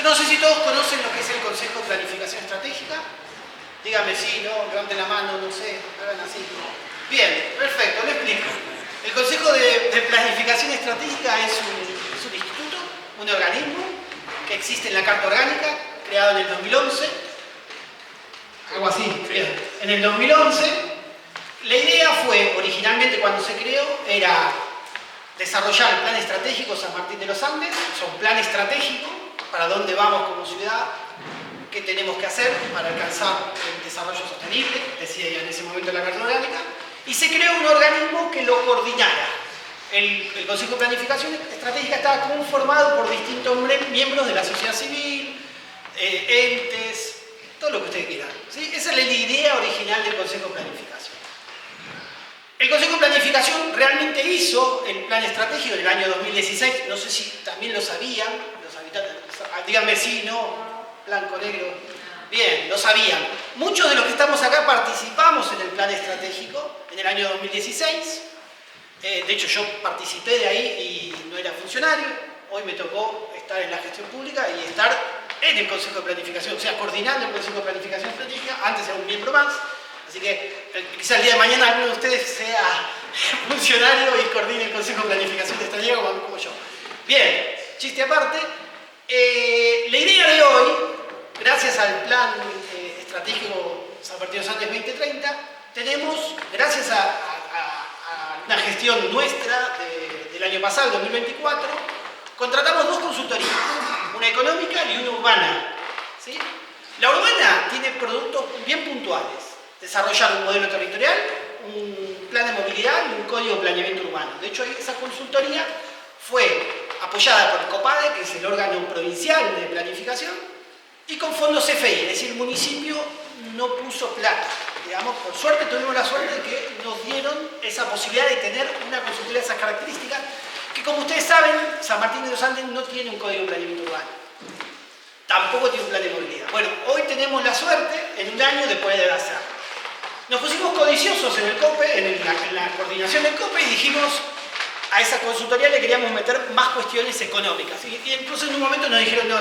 Yo no sé si todos conocen lo que es el Consejo de Planificación Estratégica. Díganme sí, no, levanten la mano, no sé, hagan así. Bien, perfecto, lo explico. El Consejo de Planificación Estratégica es un instituto, un organismo que existe en la Carta Orgánica, creado en el 2011. Algo así, bien. En el 2011, la idea fue, originalmente cuando se creó, era desarrollar el plan estratégico San Martín de los Andes, es un plan estratégico para dónde vamos como ciudad, qué tenemos que hacer para alcanzar el desarrollo sostenible, decía ya en ese momento la Carta Orgánica, y se creó un organismo que lo coordinara. El Consejo de Planificación Estratégica estaba conformado por distintos miembros de la sociedad civil, entes, todo lo que ustedes quieran, ¿sí? Esa es la idea original del Consejo de Planificación. El Consejo de Planificación realmente hizo el plan estratégico del año 2016, no sé si también lo sabían, los habitantes, díganme sí, no, blanco, negro, bien, lo sabían. Muchos de los que estamos acá participamos en el plan estratégico en el año 2016, de hecho yo participé de ahí y no era funcionario, hoy me tocó estar en la gestión pública y estar en el Consejo de Planificación, o sea, coordinando el Consejo de Planificación Estratégica, antes era un miembro más. Así que quizá el día de mañana alguno de ustedes sea funcionario y coordine el Consejo de Planificación Estratégica como yo. Bien, chiste aparte. La idea de hoy, gracias al Plan Estratégico San Martín de los Andes 2030, tenemos, gracias a una gestión nuestra del año pasado, el 2024, contratamos dos consultorías, una económica y una urbana, ¿sí? La urbana tiene productos bien puntuales. Desarrollar un modelo territorial, un plan de movilidad y un código de planeamiento urbano. De hecho, esa consultoría fue apoyada por el COPADE, que es el órgano provincial de planificación, y con fondos CFI, es decir, el municipio no puso plata. Digamos, por suerte tuvimos la suerte de que nos dieron esa posibilidad de tener una consultoría de esas características, que como ustedes saben, San Martín de los Andes no tiene un código de planeamiento urbano. Tampoco tiene un plan de movilidad. Bueno, hoy tenemos la suerte, en un año, de poder hacerlo. Nos pusimos codiciosos en el COPE, en la coordinación del COPE, y dijimos, a esa consultoría le queríamos meter más cuestiones económicas. Y incluso en un momento nos dijeron, no,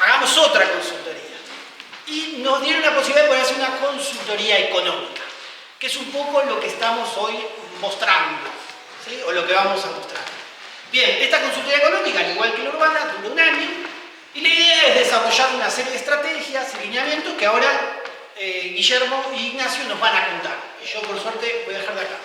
hagamos otra consultoría. Y nos dieron la posibilidad de poder hacer una consultoría económica, que es un poco lo que estamos hoy mostrando, ¿sí? O lo que vamos a mostrar. Bien, esta consultoría económica, al igual que la urbana, dura un año, y la idea es desarrollar una serie de estrategias y lineamientos que ahora Guillermo y Ignacio nos van a contar. Y yo, por suerte, voy a dejar de acá.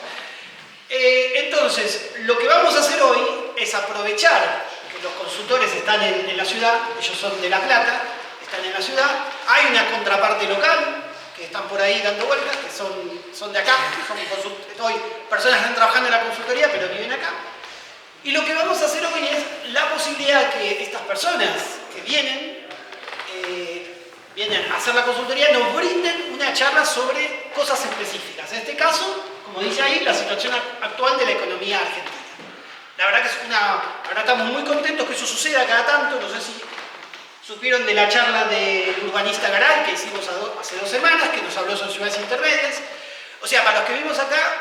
Entonces, lo que vamos a hacer hoy es aprovechar que los consultores están en la ciudad, ellos son de La Plata, están en la ciudad, hay una contraparte local, que están por ahí dando vueltas, que son de acá, que hoy personas que están trabajando en la consultoría, pero viven acá. Y lo que vamos a hacer hoy es la posibilidad de que estas personas que vienen a hacer la consultoría, nos brinden una charla sobre cosas específicas. En este caso, como dice ahí, la situación actual de la economía argentina. La verdad que ahora estamos muy contentos que eso suceda cada tanto. No sé si supieron de la charla del urbanista Garay que hicimos hace 2 semanas, que nos habló sobre ciudades intermedias. O sea, para los que vivimos acá,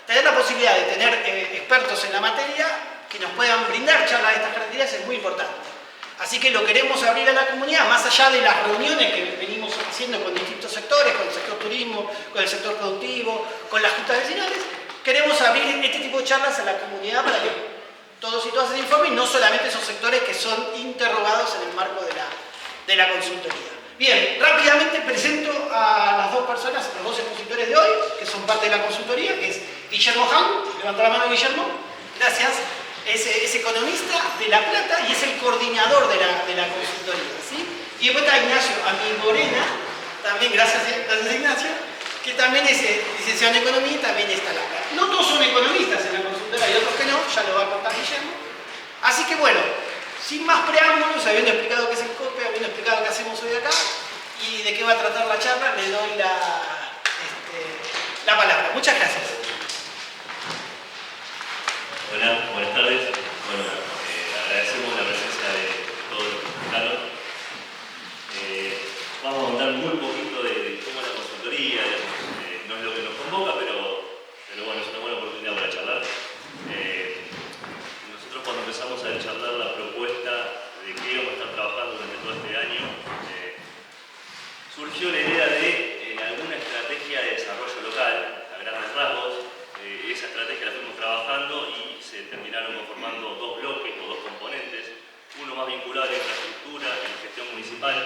tener la posibilidad de tener expertos en la materia que nos puedan brindar charlas de estas características es muy importante. Así que lo queremos abrir a la comunidad, más allá de las reuniones que venimos haciendo con distintos sectores, con el sector turismo, con el sector productivo, con las juntas vecinales. Queremos abrir este tipo de charlas a la comunidad para que todos y todas se informen, no solamente esos sectores que son interrogados en el marco de la consultoría. Bien, rápidamente presento a las dos personas, los dos expositores de hoy, que son parte de la consultoría, que es Guillermo Han, levanta la mano Guillermo, gracias. Es economista de La Plata y es el coordinador de la consultoría, ¿sí? Y después está Ignacio Amigorena, también gracias Ignacio, que también es licenciado en Economía y también está en La Plata. No todos son economistas en la consultoría, hay otros que no, ya lo va a contar Guillermo. Así que bueno, sin más preámbulos, habiendo explicado qué es el COPE, habiendo explicado qué hacemos hoy acá y de qué va a tratar la charla, le doy la palabra. Muchas gracias. Hola, buenas tardes. Bueno, agradecemos la presencia de todos los mexicanos. Vamos a contar muy poquito de cómo es la consultoría, no es lo que nos convoca, pero bueno, es una buena oportunidad para charlar. Nosotros cuando empezamos a charlar la propuesta de qué íbamos a estar trabajando surgió la idea de alguna estrategia de desarrollo local, a grandes rasgos. Esa estrategia la fuimos trabajando y se terminaron conformando dos bloques o dos componentes, uno más vinculado a la infraestructura, a la gestión municipal,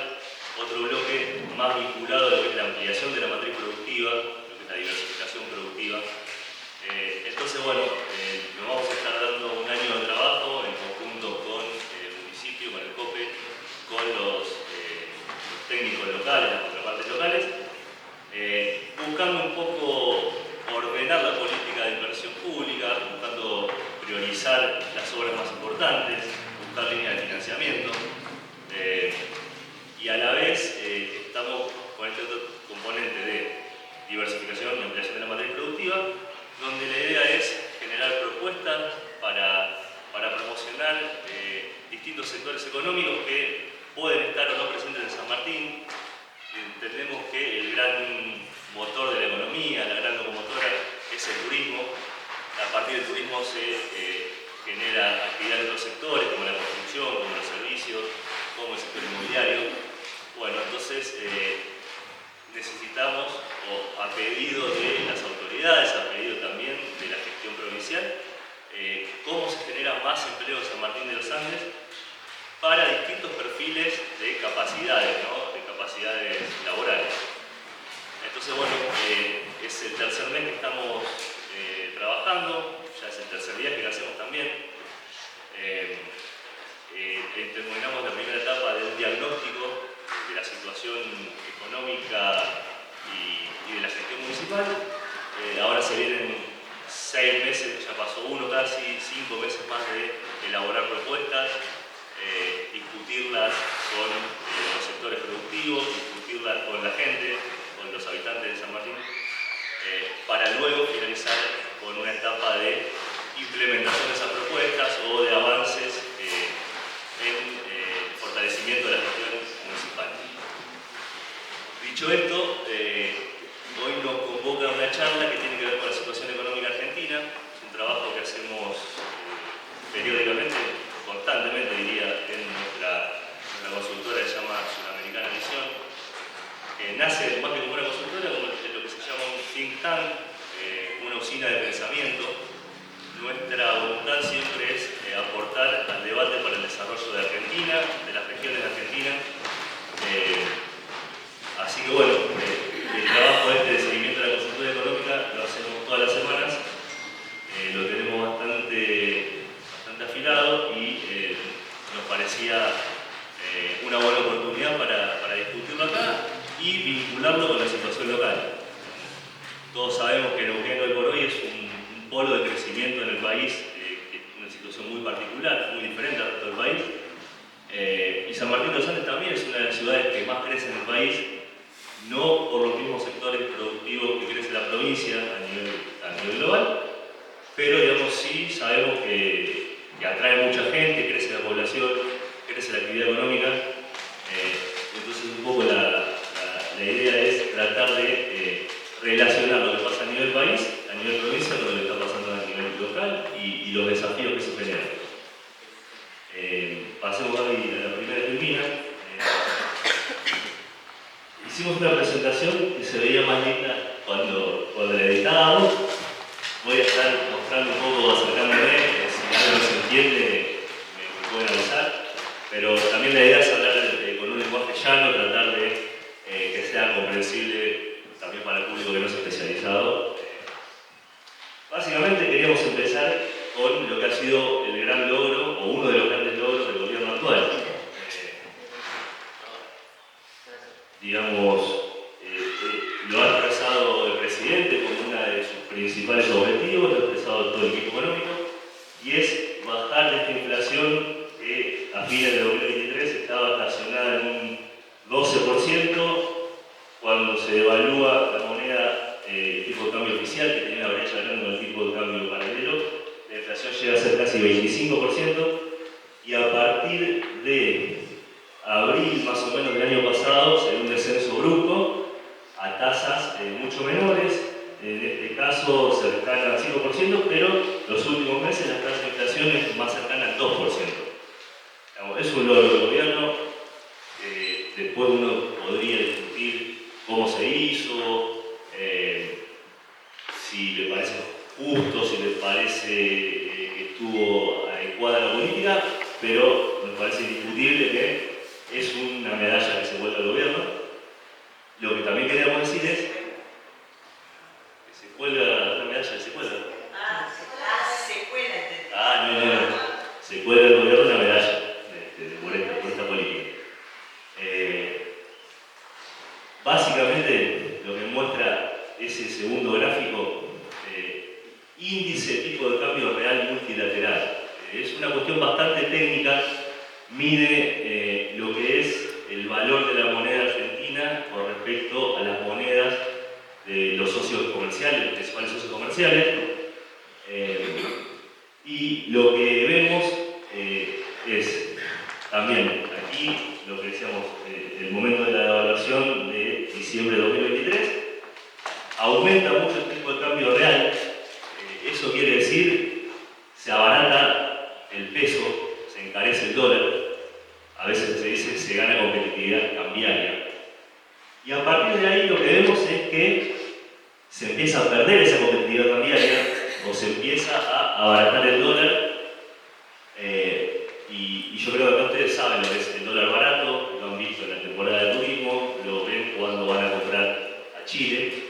otro bloque más vinculado a lo que es la ampliación de la matriz productiva, lo que es la diversificación productiva. Entonces, bueno, nos vamos a estar dando un año de trabajo en conjunto con el municipio, con el COPE, con los técnicos locales, las contrapartes locales, buscando un poco ordenar la política de inversión pública, buscando priorizar las obras más importantes, buscar líneas de financiamiento, y a la vez estamos con este otro componente de diversificación y ampliación de la matriz productiva, donde la idea es generar propuestas para promocionar distintos sectores económicos que pueden estar o no presentes en San Martín. Entendemos que el gran motor de la economía, la gran locomotora, es el turismo. A partir del turismo se genera actividad en otros sectores, como la construcción, como los servicios, como el sector inmobiliario. Bueno, entonces necesitamos, o a pedido de las autoridades, a pedido también de la gestión provincial, cómo se genera más empleo en San Martín de los Andes para distintos perfiles de capacidades, ¿no? De capacidades laborales. Entonces, bueno, es el tercer mes que estamos trabajando, ya es el tercer día que lo hacemos también. Terminamos la primera etapa del diagnóstico de la situación económica y de la gestión municipal. Ahora se vienen 6 meses, ya pasó uno casi, 5 meses más de elaborar propuestas, discutirlas con los sectores productivos, discutirlas con la gente, con los habitantes de San Martín, para luego finalizar con una etapa de implementación de esas propuestas o de avances en fortalecimiento de la gestión municipal. Dicho esto, hoy nos convoca una charla que tiene que ver con la situación económica argentina. Es un trabajo que hacemos periódicamente, constantemente diría, en nuestra consultora que se llama Sudamericana Visión. Nace más que como una consultora, como lo que se llama un think tank, una usina de pensamiento. Nuestra voluntad siempre es aportar al debate para el desarrollo de Argentina, de las regiones de Argentina. Así que bueno, el trabajo de seguimiento de la consultoría económica lo hacemos todas las semanas, lo tenemos bastante afilado y nos parecía una buena oportunidad para discutirlo acá y vincularlo con la situación local. Todos sabemos que Neuquén hoy por hoy es un polo de crecimiento en el país, que es una situación muy particular, muy diferente al resto del país. Y San Martín de los Andes también es una de las ciudades que más crece en el país, no por los mismos sectores productivos que crece la provincia a nivel global, pero digamos sí sabemos que atrae mucha gente, crece la población, crece la actividad económica. Entonces un poco la idea es tratar de relacionar lo que pasa a nivel país, a nivel provincia, con lo que está pasando a nivel local y los desafíos que se generan. Pasemos hoy a la primera turbina. Hicimos una presentación que se veía más linda cuando la editábamos. Voy a estar mostrando un poco, acercándome, si algo no se entiende me pueden avisar, pero también la idea es hablar con un lenguaje llano, tratar de que sea comprensible también para el público que no es especializado. Básicamente queríamos empezar con lo que ha sido el gran logro, o uno de los grandes logros del gobierno actual. Digamos, lo ha expresado el presidente como uno de sus principales objetivos, lo ha expresado todo el equipo económico, y es bajar de esta inflación que a fines de 2023 estaba estacionada en un 12%, cuando se devalúa la moneda, el tipo de cambio oficial, que tiene una brecha grande con el tipo de cambio paralelo, la inflación llega a ser casi 25%, y a partir de abril más o menos del año pasado se ve un descenso brusco a tasas mucho menores, en este caso cercana al 5%, pero los últimos meses la tasa de inflación es más cercana al 2%. Es un logro del gobierno. Después uno podría discutir segundo gráfico, índice tipo de cambio real multilateral. Es una cuestión bastante técnica, mide lo que es el valor de la moneda argentina con respecto a las monedas de los socios comerciales, los principales socios comerciales. Y lo que vemos es también aquí lo que decíamos, el momento de la devaluación de diciembre de 2023, aumenta mucho el tipo de cambio real. Eso quiere decir, se abarata el peso, se encarece el dólar, a veces se dice que se gana competitividad cambiaria. Y a partir de ahí lo que vemos es que se empieza a perder esa competitividad cambiaria o se empieza a abaratar el dólar. Y yo creo que acá ustedes saben lo que es el dólar barato, lo han visto en la temporada de turismo, lo ven cuando van a comprar a Chile.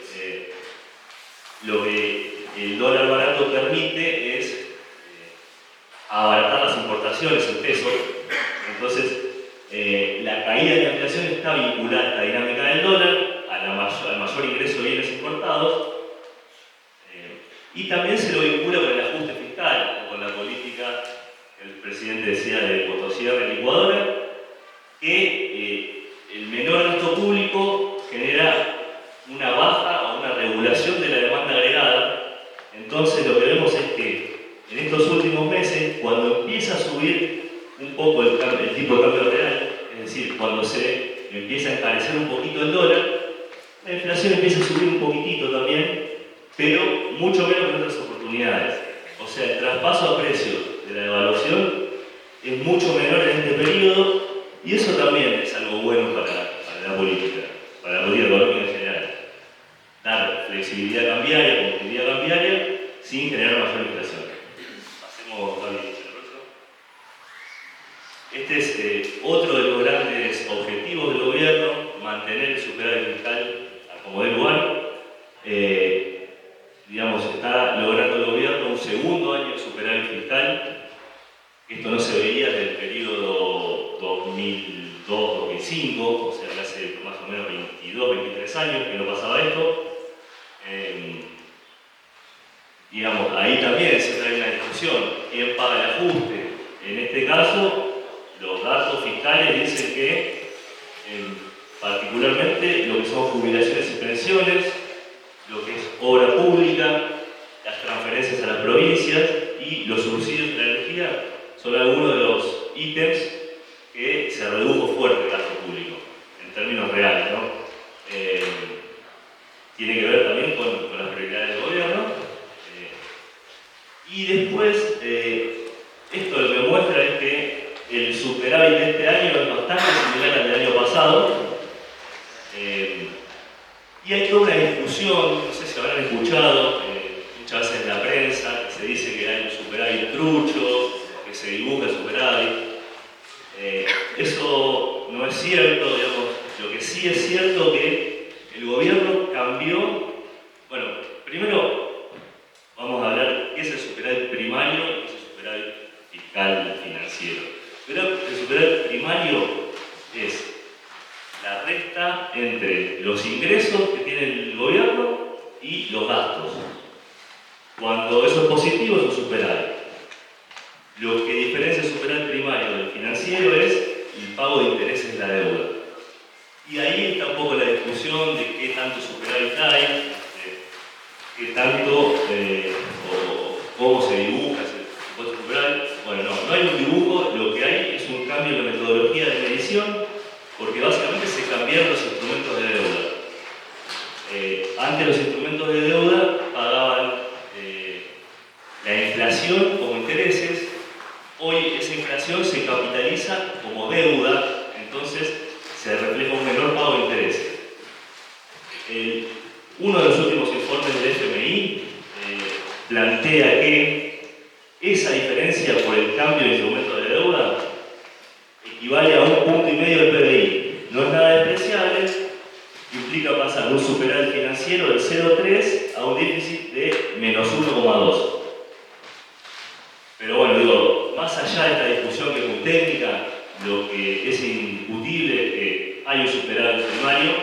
Lo que el dólar barato permite es abaratar las importaciones en pesos. Entonces, la caída de la inflación está vinculada a la dinámica del dólar, al mayor ingreso de bienes importados, y también se lo vincula con el ajuste fiscal, con la política que el presidente decía de potosierra y licuadora, que el menor gasto público genera una baja o una regulación de la demanda agregada. Entonces lo que vemos es que en estos últimos meses, cuando empieza a subir un poco el tipo de cambio real, es decir, cuando se empieza a encarecer un poquito el dólar, la inflación empieza a subir un poquitito también, pero mucho menos que en otras oportunidades. O sea, el traspaso a precios de la devaluación es mucho menor en este periodo, y eso también es algo bueno para la política económica en general. Dar flexibilidad cambiaria, competitividad cambiaria, sin generar mayor inflación. Pasemos a el próximo. Este es otro de los grandes objetivos del gobierno, mantener el superávit fiscal a como dé lugar. Digamos, está logrando el gobierno un segundo año de superávit fiscal. Esto no se veía desde el periodo 2002-2005, o sea, hace más o menos 22-23 años que no pasaba esto. Digamos, ahí también se trae una discusión, ¿quién paga el ajuste? En este caso, los datos fiscales dicen que, particularmente, lo que son jubilaciones y pensiones, lo que es obra pública, las transferencias a las provincias y los subsidios de la energía son algunos de los ítems que se redujo fuerte el gasto público, en términos reales, ¿no? Tiene que ver también con las prioridades del gobierno. Y después, esto lo que muestra es que el superávit de este año es bastante similar al del año pasado. Y hay toda una discusión, no sé si habrán escuchado, muchas veces en la prensa, que se dice que hay un superávit trucho, que se dibuja el superávit. Eso no es cierto, digamos. Lo que sí es cierto que el gobierno cambió. Bueno, primero vamos a hablar qué es el superávit primario y qué es el superávit fiscal financiero. Pero el superávit primario es la resta entre los ingresos que tiene el gobierno y los gastos. Cuando eso es positivo, es un superávit. Lo que diferencia el superávit primario del financiero es el pago de intereses de la deuda. Y ahí está un poco la discusión de qué tanto superávit hay, qué tanto o cómo se dibuja ese supuesto superávit. Bueno, no hay un dibujo, lo que hay es un cambio en la metodología de medición, porque básicamente se cambiaron los instrumentos de deuda. Antes los instrumentos de deuda pagaban la inflación como intereses. Hoy esa inflación se capitaliza como deuda, entonces se refleja un menor pago de intereses. Uno de los últimos informes del FMI plantea que esa diferencia por el cambio de instrumentos de deuda equivale a 1,5 puntos del PBI. No es nada despreciable, implica pasar de un superávit financiero del 0,3 a un déficit de menos 1,2. Pero bueno, digo, más allá de esta discusión que es muy técnica, lo que es indiscutible es que hay un superávit primario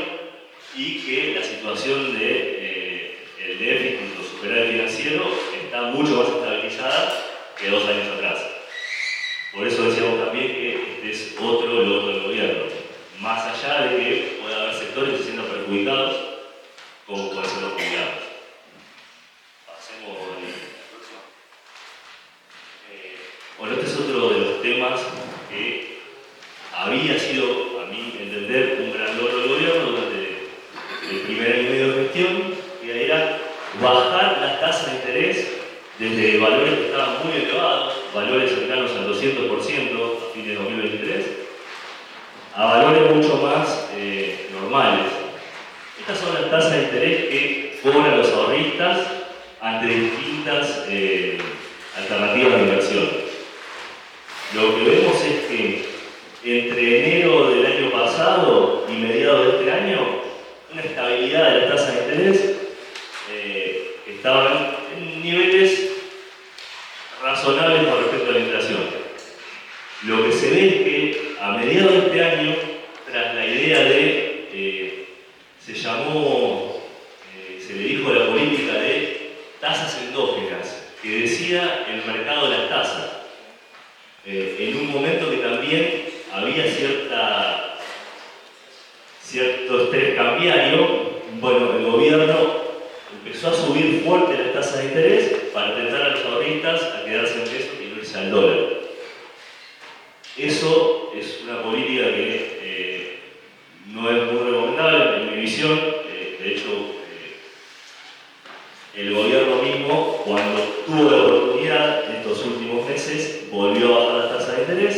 y que la situación del el déficit o superávit financiero está mucho más estabilizada que 2 años atrás. Por eso decíamos también que este es otro logro del gobierno. Más allá de que pueda haber sectores que se sientan perjudicados, como pueden ser los jubilados. Pasemos a la próxima. Bueno, este es otro de los temas que había sido, a mi entender, un gran logro del gobierno durante el primer año y medio de gestión, que era bajar las tasas de interés desde valores que estaban muy elevados, valores cercanos al 200% a fines de 2023, a valores mucho más normales. Estas son las tasas de interés que cobran los ahorristas ante distintas alternativas de inversión. Lo que vemos es que entre enero del año pasado y mediados de este año, una estabilidad de las tasas de interés estaban en niveles razonables con respecto a la inflación. Lo que se ve es que a mediados de este año, tras la idea de, se le dijo la política de tasas endógenas, que decía el mercado de las tasas, en un momento que también había cierto estrés cambiario, bueno, el gobierno empezó a subir fuerte las tasas de interés para tentar a los ahorristas a quedarse en pesos y no irse al dólar. Eso es una política que no es muy recomendable en mi visión. De hecho, el gobierno mismo, cuando tuvo la oportunidad en estos últimos meses, volvió a bajar las tasas de interés.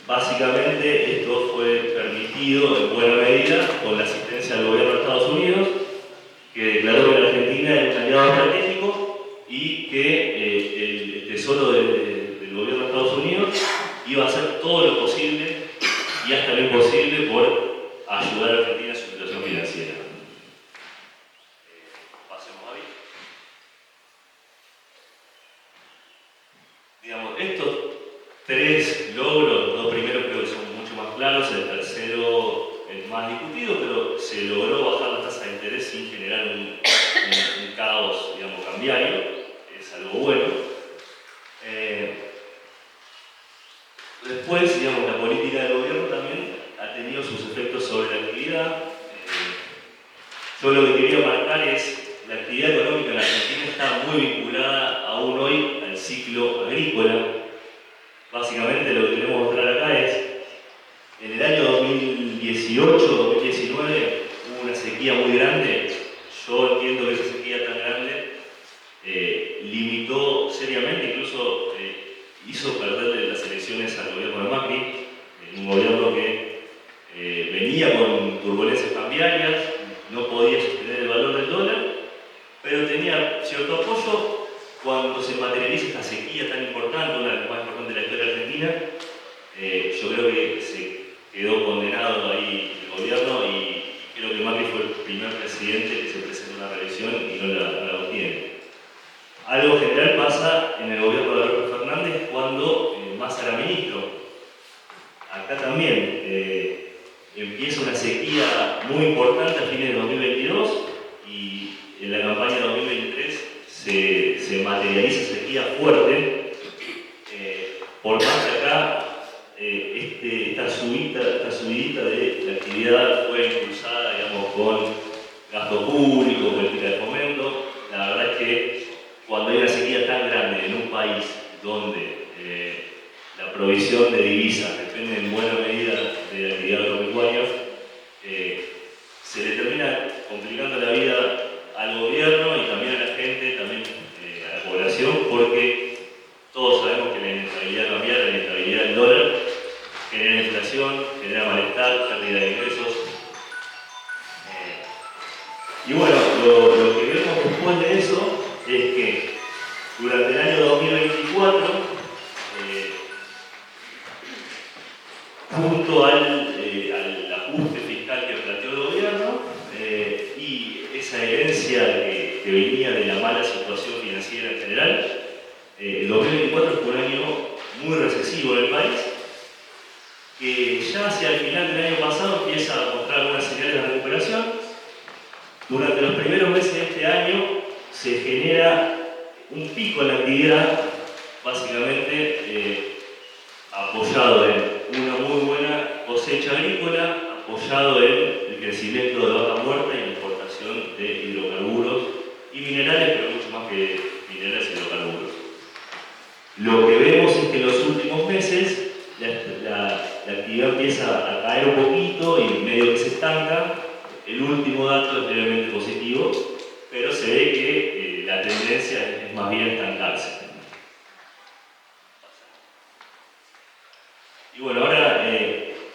Básicamente esto fue permitido en buena medida con la asistencia del gobierno de Estados Unidos, que declaró que la Argentina era un aliado estratégico y que el tesoro del gobierno de Estados Unidos iba a hacer todo lo posible y hasta lo imposible por ayudar a Argentina en su situación financiera. Pasemos a ver. Digamos, estos 3 logros, los dos primeros creo que son mucho más claros, el tercero es más discutido, pero se logró bajar la tasa de interés sin generar un caos, digamos, cambiario, es algo bueno. Después, digamos, la política del gobierno también ha tenido sus efectos sobre la actividad. Yo lo que quería marcar es la actividad económica en la Argentina está muy vinculada aún hoy al ciclo agrícola. Básicamente lo que queremos mostrar acá es, en el año 2018-2019 hubo una sequía muy grande. Yo entiendo que esa sequía tan grande limitó seriamente, incluso hizo perder las elecciones al gobierno de Macri, un gobierno que venía con turbulencias cambiarias, no podía sostener el valor del dólar, pero tenía cierto apoyo. Cuando se materializa esta sequía tan importante, una de las más importantes de la historia argentina, yo creo que se quedó condenado ahí el gobierno y creo que Macri fue el primer presidente que se presenta a una reelección y no la obtiene. Algo general pasa en el gobierno de Alberto Fernández cuando Massa era ministro. Acá también empieza una sequía muy importante a fines de 2022 y en la campaña de 2023 se materializa sequía fuerte. Por más que acá esta subidita de la actividad fue impulsada, digamos, con gasto público, política de fomento. La verdad es que cuando hay una sequía tan grande en un país donde la provisión de divisas depende en buena medida de la actividad agropecuaria, se le termina complicando la vida al gobierno y también a la gente, también a la población, porque todos sabemos que la inestabilidad cambiaria, la inestabilidad del dólar, genera inflación, genera malestar, pérdida de ingresos. Y bueno, lo que vemos después de eso es que durante el año 2024, junto al ajuste fiscal que planteó el gobierno y esa herencia que venía de la mala situación financiera en general, el 2024 fue un año muy recesivo en el país, que ya hacia el final del año pasado empieza a mostrar algunas señales de recuperación. Durante los primeros meses de este año se genera un pico en la actividad, básicamente apoyado en una muy buena cosecha agrícola, apoyado en el crecimiento de vaca muerta y la exportación de hidrocarburos y minerales, pero mucho más que minerales y hidrocarburos. Lo que vemos es que en los últimos meses la actividad empieza a caer un poquito y medio que se estanca. El último dato es levemente positivo, pero se ve que la tendencia es más bien estancarse. Y bueno, ahora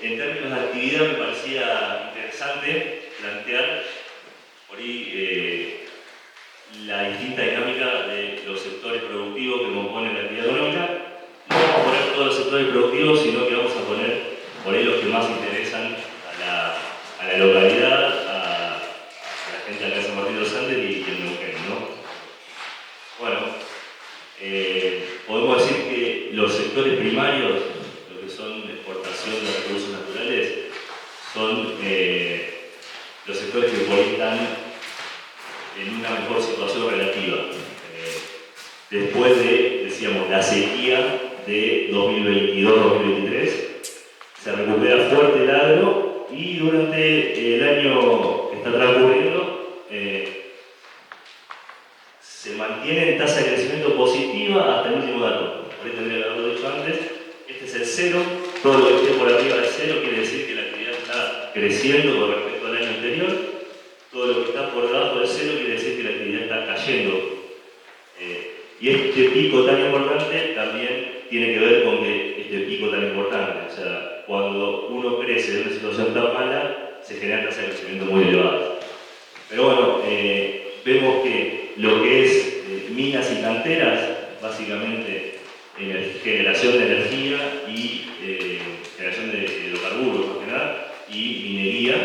en términos de actividad me parecía interesante plantear por ahí la distinta dinámica de los sectores productivos que componen la actividad económica. No vamos a poner todos los sectores productivos, sino que vamos a poner por ahí los que más interesan a la localidad, a la gente acá de San Martín de los Andes y en Neuquén, ¿no? Bueno, podemos decir que los sectores primarios, lo que son la exportación de recursos naturales, son los sectores que por ahí están en una mejor situación relativa. Después de, decíamos, la sequía de 2022-2023, se recupera fuerte el agro y durante el año que está transcurriendo se mantiene en tasa de crecimiento positiva hasta el último dato. Por ahí tendría que haberlo dicho antes. Este es el cero. Todo lo que esté por arriba del cero quiere decir que la actividad está creciendo con respecto al año anterior. Todo lo que está por debajo del cero quiere decir que la actividad está cayendo. Y este pico tan importante también tiene que ver con que este pico tan importante, o sea, cuando uno crece en una situación tan mala, se generan tasas de crecimiento muy elevadas. Pero bueno, vemos que lo que es minas y canteras, básicamente generación de energía y generación de hidrocarburos, más que nada, y minería,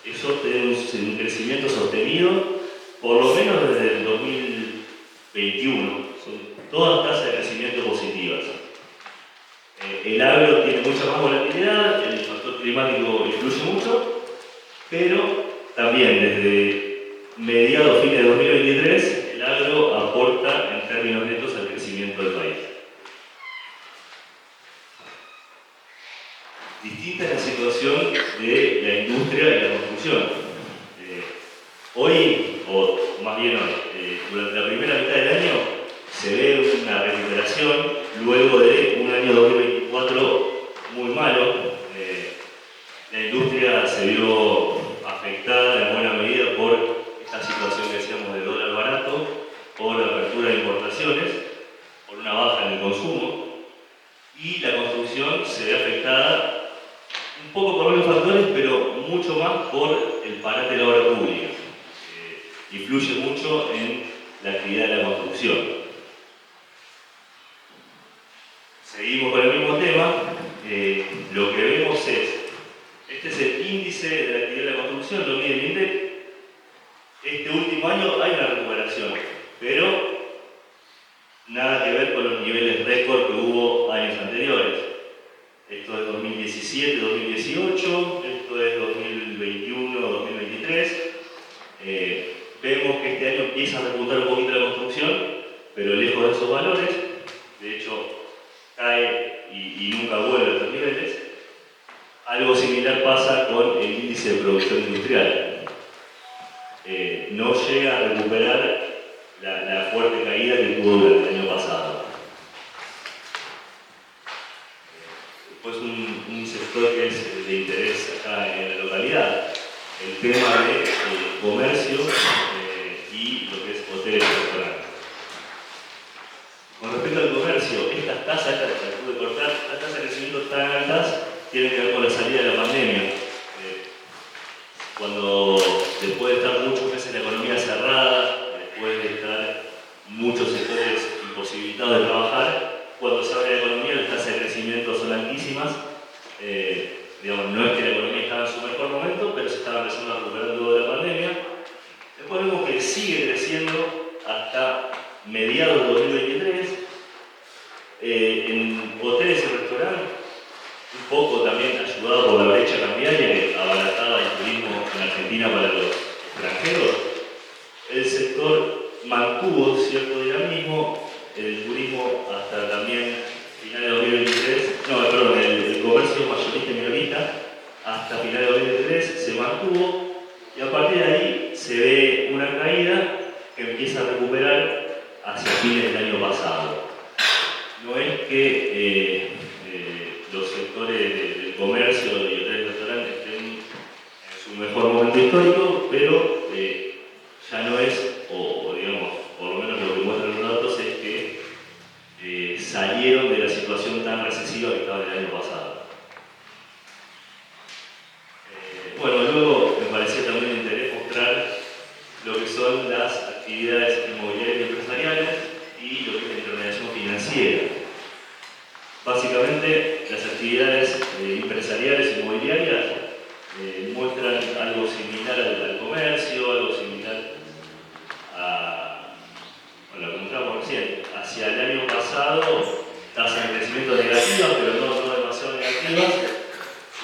eso tiene un crecimiento sostenido, por lo menos desde el 2021. Son todas tasas de crecimiento positivas. El agro tiene mucha más volatilidad, el factor climático influye mucho, pero también desde mediados, fines de 2023, el agro aporta en términos netos al crecimiento del país. Distinta es la situación de la industria y la construcción. Hoy, o más bien durante la primera mitad del año, se ve una recuperación luego de un año 2024 muy malo. La industria se vio afectada en buena medida por esta situación que decíamos de dólar barato, por la apertura de importaciones, por una baja en el consumo, y la construcción se ve afectada un poco por varios factores, pero mucho más por el parate de la obra pública. Influye mucho en la actividad de la construcción. Seguimos con el mismo tema. Lo que vemos este es el índice de la actividad de la construcción, lo mide el INDEC. Este último año hay una recuperación, pero nada que ver con los niveles récord que hubo años anteriores. Esto es 2017, 2018, esto es 2021, 2023. Vemos que este año empieza a repuntar un poquito la construcción, pero lejos de esos valores. De hecho, cae y nunca vuelve a estos niveles. Algo similar pasa con el índice de producción industrial. No llega a recuperar la fuerte caída que tuvo durante el año pasado. Después un sector que es de interés acá en la localidad, el tema de comercio y lo que es hoteles y restaurantes. Con respecto al comercio, estas tasas, las tasas de crecimiento tan altas tienen que ver con la salida de la pandemia. Cuando después de estar muchos meses la economía cerrada, después de estar muchos sectores imposibilitados de trabajar, cuando se abre la economía las tasas de crecimiento son altísimas. Digamos, no es que la economía estaba en su mejor momento, pero se estaba empezando a recuperar luego de la pandemia. Después vemos que sigue creciendo hasta mediados de 2023. En hoteles y restaurantes, un poco también ayudado por la brecha cambiaria que abarataba el turismo en Argentina para los extranjeros, el sector mantuvo cierto dinamismo, el turismo hasta también finales de 2023, el comercio mayorista y minorista hasta finales de 2023 se mantuvo y a partir de ahí se ve una caída que empieza a recuperar hacia fines del año pasado. No es que los sectores del comercio y hoteles y restaurantes estén en su mejor momento histórico, pero ya no es, o digamos, por lo menos lo que muestran los datos es que salieron de la situación tan recesiva que estaba el año pasado. Bueno, luego me pareció también de interés mostrar lo que son las actividades inmobiliarias y empresariales y lo que es la intermediación financiera. Básicamente, las actividades empresariales inmobiliarias muestran algo similar al comercio, algo similar a lo que mostramos recién. Hacia el año pasado, tasas de crecimiento negativas, pero no demasiado negativas.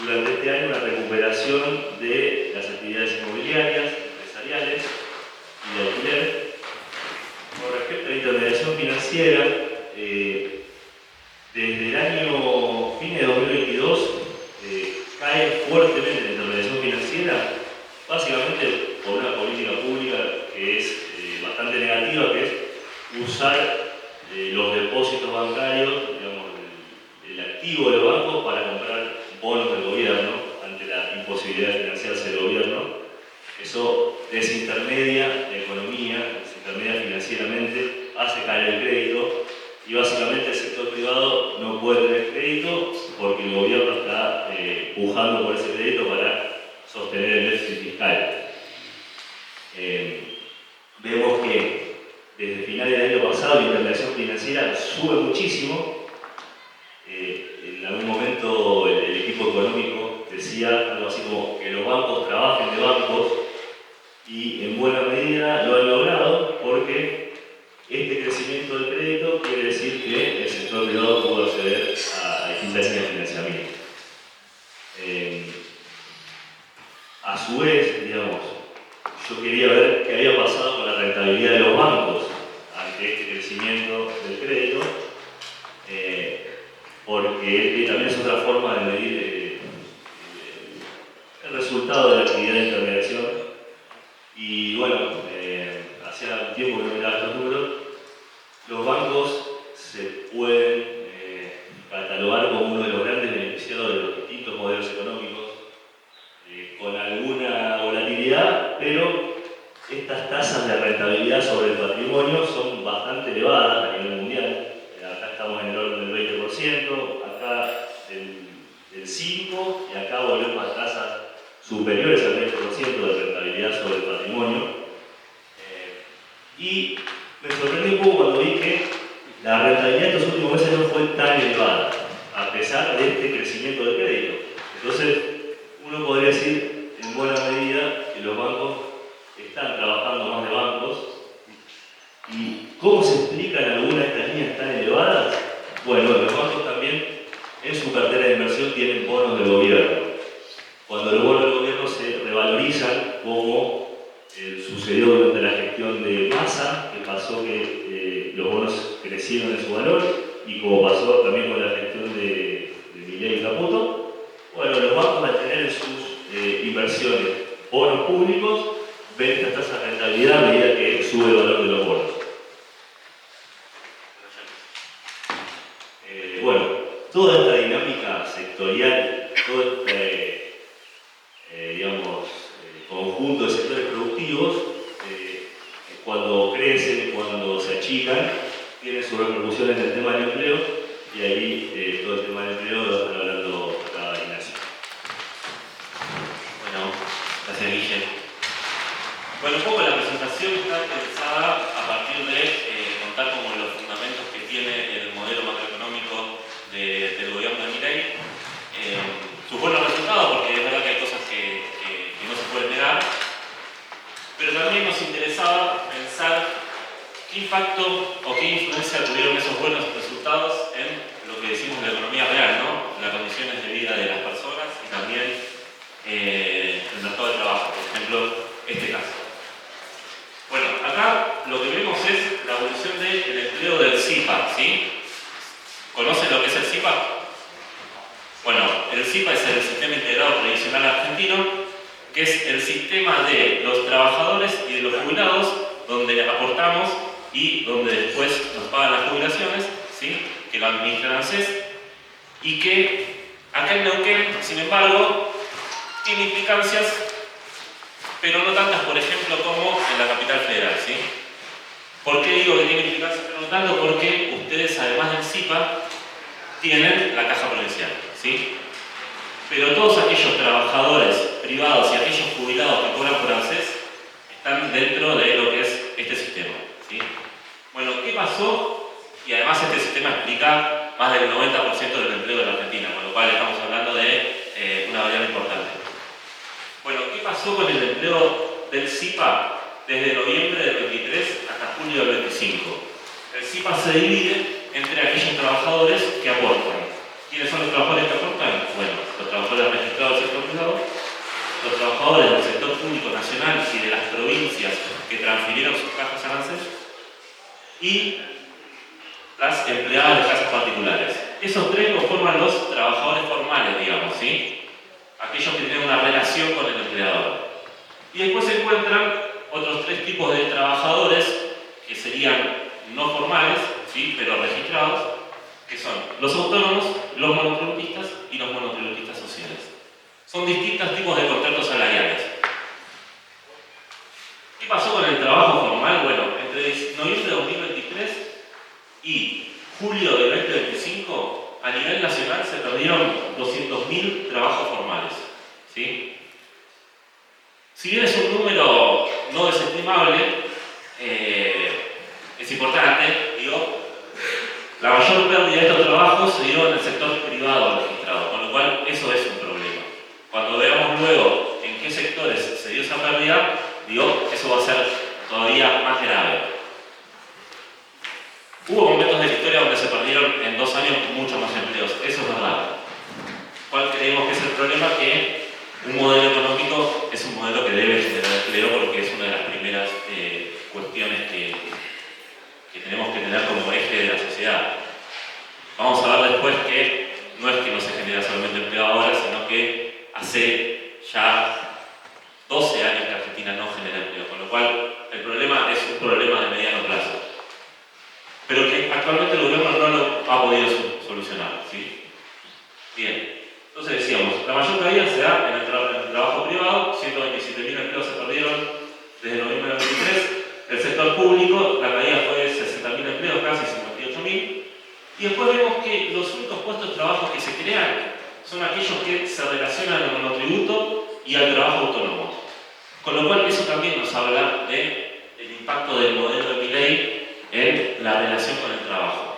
Durante este año, una recuperación de las actividades inmobiliarias, empresariales y de alquiler. Con respecto a la intermediación financiera, desde el año fin de 2022 cae fuertemente la intermediación financiera, básicamente por una política pública que es bastante negativa, que es usar los depósitos bancarios, digamos, el activo de los bancos para comprar bonos del gobierno ante la imposibilidad de financiarse del gobierno. Eso desintermedia la economía, desintermedia financieramente, hace caer el crédito y básicamente el sector privado no puede tener crédito porque el gobierno está pujando por ese crédito para sostener el déficit fiscal. Vemos que desde finales del año pasado la intermediación financiera sube muchísimo. En algún momento el equipo económico decía algo así como que los bancos trabajen de bancos y en buena medida lo han logrado porque este crecimiento del crédito quiere decir que el sector privado puede acceder a distintas líneas de financiamiento. A su vez, digamos, yo quería ver qué había pasado con la rentabilidad de los bancos ante este crecimiento del crédito, porque también es otra forma de medir el resultado de la actividad de intermediación. Y bueno, hacía un tiempo que no miraba estos números, los bancos se pueden catalogar como uno de los grandes beneficiados de los distintos modelos económicos, con alguna volatilidad, pero estas tasas de rentabilidad sobre el patrimonio son bastante elevadas a nivel mundial. Acá estamos en el orden del 20%, acá del 5%, y acá volvemos a tasas superiores al 20% de rentabilidad sobre el patrimonio. Y me sorprendió un poco cuando vi que la rentabilidad de estos últimos meses no fue tan elevada, a pesar de este crecimiento del crédito. Entonces, uno podría decir, en buena medida, que los bancos están trabajando más de bancos. ¿Y cómo se explican algunas de estas líneas tan elevadas? Bueno, los bancos también en su cartera de inversión tienen bonos del gobierno. Cuando los bonos del gobierno se revalorizan, como sucedió durante la gestión de Massa, que pasó que los bonos crecieron en su valor, y como pasó también con la gestión de Milei y Caputo, bueno, los bancos al tener en sus inversiones bonos públicos, ven estas tasas de rentabilidad a medida que sube el valor de los bonos. Bueno, toda esta dinámica sectorial, todo este, conjunto de sectores productivos, cuando crecen, cuando se achican, tiene sus repercusiones en el tema del empleo, y ahí todo el tema del empleo lo están hablando acá Ignacio. Bueno, gracias Guille. Bueno, un poco la presentación está pensada a partir de contar como los fundamentos que tiene el modelo macroeconómico del gobierno de Milei. Sus buenos resultados, porque es verdad que hay cosas que no se pueden negar, pero también nos interesaba pensar qué impacto o qué influencia tuvieron esos buenos resultados en lo que decimos la economía real, ¿no? Las condiciones de vida de las personas y también el mercado de trabajo, por ejemplo, este caso. ¿Conocen lo que es el SIPA? Bueno, el SIPA es el Sistema Integrado Previsional Argentino, que es el sistema de los trabajadores y de los jubilados, donde aportamos y donde después nos pagan las jubilaciones, ¿sí? Que lo administra ANSES, y que acá en Neuquén, sin embargo, tiene implicancias, pero no tantas, por ejemplo, como en la capital federal, ¿sí? ¿Por qué digo que tiene implicancias, pero no tanto? Porque ustedes, además del SIPA, tienen la caja provincial, ¿sí? Pero todos aquellos trabajadores privados y aquellos jubilados que cobran por ANSES están dentro de lo que es este sistema, ¿sí? Bueno, ¿qué pasó? Y además este sistema explica más del 90% del empleo de la Argentina, con lo cual estamos hablando de una variable importante. Bueno, ¿qué pasó con el empleo del SIPA desde noviembre del 23 hasta julio del 25? El SIPA se divide entre aquellos trabajadores que aportan. ¿Quiénes son los trabajadores que aportan? Bueno, los trabajadores registrados del sector privado, los trabajadores del sector público nacional y de las provincias que transfirieron sus cajas a ANSES y las empleadas de casas particulares. Esos tres conforman los trabajadores formales, digamos, ¿sí? Aquellos que tienen una relación con el empleador. Y después se encuentran otros tres tipos de trabajadores que serían no formales, ¿sí? Pero registrados, que son los autónomos, los monotributistas y los monotributistas sociales. Son distintos tipos de contratos salariales. ¿Qué pasó con el trabajo formal? Bueno, entre noviembre de 2023 y julio de 2025, a nivel nacional se perdieron 200.000 trabajos formales, ¿sí? Si bien es un número no desestimable, es importante, digo, la mayor pérdida de estos trabajos se dio en el sector privado registrado, con lo cual eso es un problema. Cuando veamos luego en qué sectores se dio esa pérdida, digo, eso va a ser todavía más grave. Hubo momentos de la historia donde se perdieron en 2 años muchos más empleos, eso es verdad. ¿Cuál creemos que es el problema? Que un modelo económico es un modelo que debe generar empleo porque es una de las primeras cuestiones que tenemos que tener como eje de la sociedad. Vamos a ver después que no es que no se genera solamente empleo ahora, sino que hace ya 12 años que Argentina no genera empleo, con lo cual el problema es un problema de mediano plazo, pero que actualmente el gobierno no lo ha podido solucionar, ¿sí? Bien, entonces decíamos, la mayor caída se da en el trabajo privado, 127.000 empleos se perdieron desde noviembre del 23, el sector público, la caída fue de 60.000 empleos, casi 58.000, y después vemos que los únicos puestos de trabajo que se crean son aquellos que se relacionan al monotributo y al trabajo autónomo. Con lo cual eso también nos habla del impacto del modelo de Milei en la relación con el trabajo.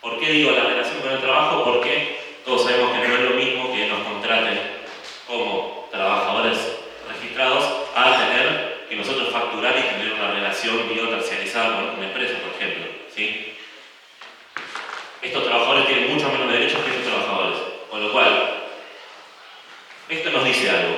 ¿Por qué digo la relación con el trabajo? Porque todos sabemos que no es lo mismo que nos contraten como trabajadores registrados a tener que nosotros facturar y tener una relación bioterciarizada con una empresa, por ejemplo, ¿sí? Estos trabajadores tienen mucho menos derechos que estos trabajadores, con lo cual esto nos dice algo,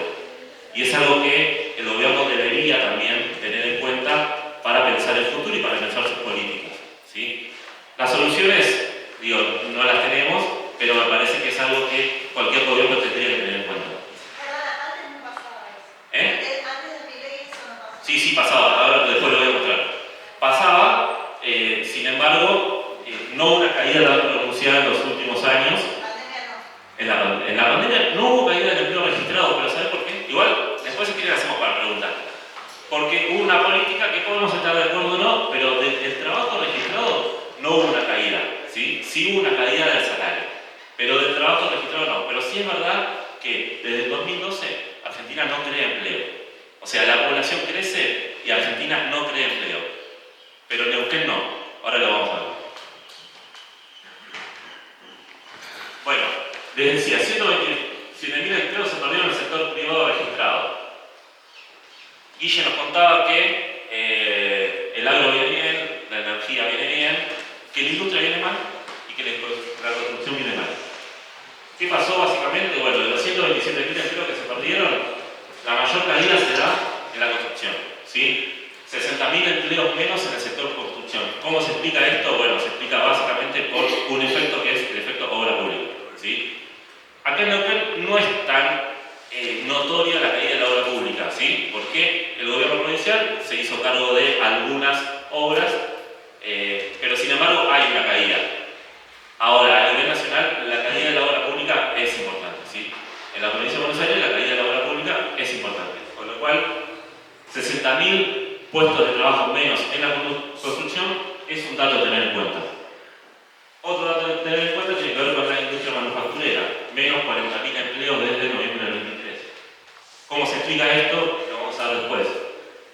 y es algo que el gobierno debería también tener en cuenta para pensar el futuro y para pensar sus políticas, ¿sí? Las soluciones, digo, no las tenemos, pero me parece que es algo que cualquier gobierno tendría que tener en cuenta. Perdona, antes no pasaba eso. ¿Eh? Antes de Milei eso no pasaba. Sí, pasaba, ahora después lo voy a mostrar. Pasaba, sin embargo, no una caída tan pronunciada en los últimos años. En la pandemia no hubo caída del empleo registrado, pero ¿sabes por qué? Igual, después si quieren hacemos para preguntar. Porque hubo una política que podemos estar de acuerdo o no, pero del trabajo registrado no hubo una caída, ¿sí? Sí hubo una caída del salario, pero del trabajo registrado no. Pero sí es verdad que desde el 2012 Argentina no crea empleo. O sea, la población crece y Argentina no crea empleo. Pero Neuquén no. Ahora lo vamos a ver. Bueno, les decía, 127.000 empleos se perdieron en el sector privado registrado. Guille nos contaba que el agro viene bien, la energía viene bien, que la industria viene mal y que la construcción viene mal. ¿Qué pasó básicamente? Bueno, de los 127.000 empleos que se perdieron, la mayor caída se da en la construcción, ¿sí? 60.000 empleos menos en el sector construcción. ¿Cómo se explica esto? Bueno, se explica básicamente por un efecto que es el efecto Acá en Neuquén no es tan notoria la caída de la obra pública, ¿sí? Porque el gobierno provincial se hizo cargo de algunas obras, pero sin embargo hay una caída. Ahora, a nivel nacional, la caída de la obra pública es importante, ¿sí? En la provincia de Buenos Aires la caída de la obra pública es importante, con lo cual 60.000 puestos de trabajo menos en la construcción es un dato a tener en cuenta. Otro dato a tener en cuenta tiene que ver con la industria manufacturera, menos 40.000 empleos desde noviembre del 23. ¿Cómo se explica esto? Lo vamos a ver después.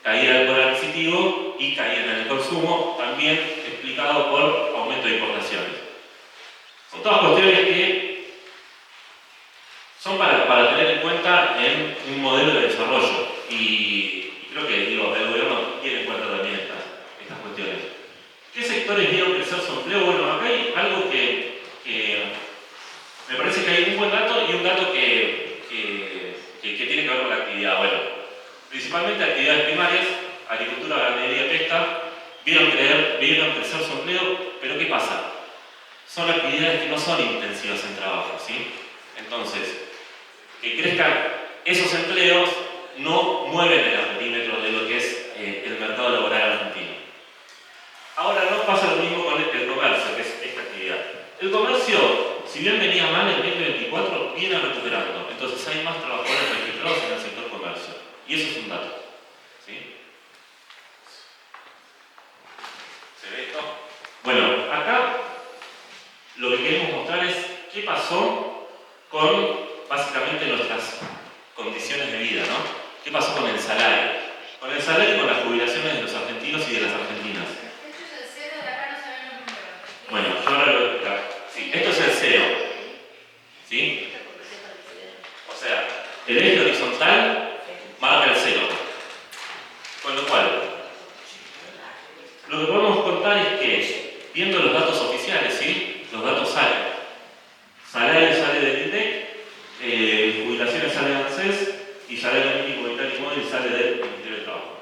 Caída del poder adquisitivo y caída en el consumo, también explicado por aumento de importaciones. Son todas cuestiones que son para tener en cuenta en un modelo de desarrollo y creo que el gobierno tiene en cuenta también estas cuestiones. ¿Qué sectores vieron crecer su empleo? Bueno, acá hay algo que me parece que hay un buen dato y un dato que tiene que ver con la actividad. Bueno, principalmente actividades primarias, agricultura, ganadería, pesca, vieron crecer su empleo, pero ¿qué pasa? Son actividades que no son intensivas en trabajo, ¿sí? Entonces, que crezcan esos empleos no mueven el perímetro de lo que es el mercado laboral argentino. Ahora no pasa lo mismo con el comercio, que es esta actividad. El comercio, si bien venía mal en el 2024, viene recuperando. Entonces hay más trabajadores registrados en el sector comercio. Y eso es un dato, ¿sí? ¿Se ve esto? Bueno, acá lo que queremos mostrar es qué pasó con, básicamente, nuestras condiciones de vida, ¿no? ¿Qué pasó con el salario? Con el salario y con las jubilaciones de los argentinos y de las argentinas. Esto es el cero, de acá no se ven los números. Bueno, yo ahora lo voy a explicar. Sí, esto es el cero. ¿Sí? O sea, el eje horizontal marca el cero. Con lo cual, lo que podemos contar es que, viendo los datos oficiales, ¿sí? Los datos salen. Salario sale del INDEC, jubilaciones sale de ANSES y salario mínimo vital y móvil sale del Ministerio de Trabajo.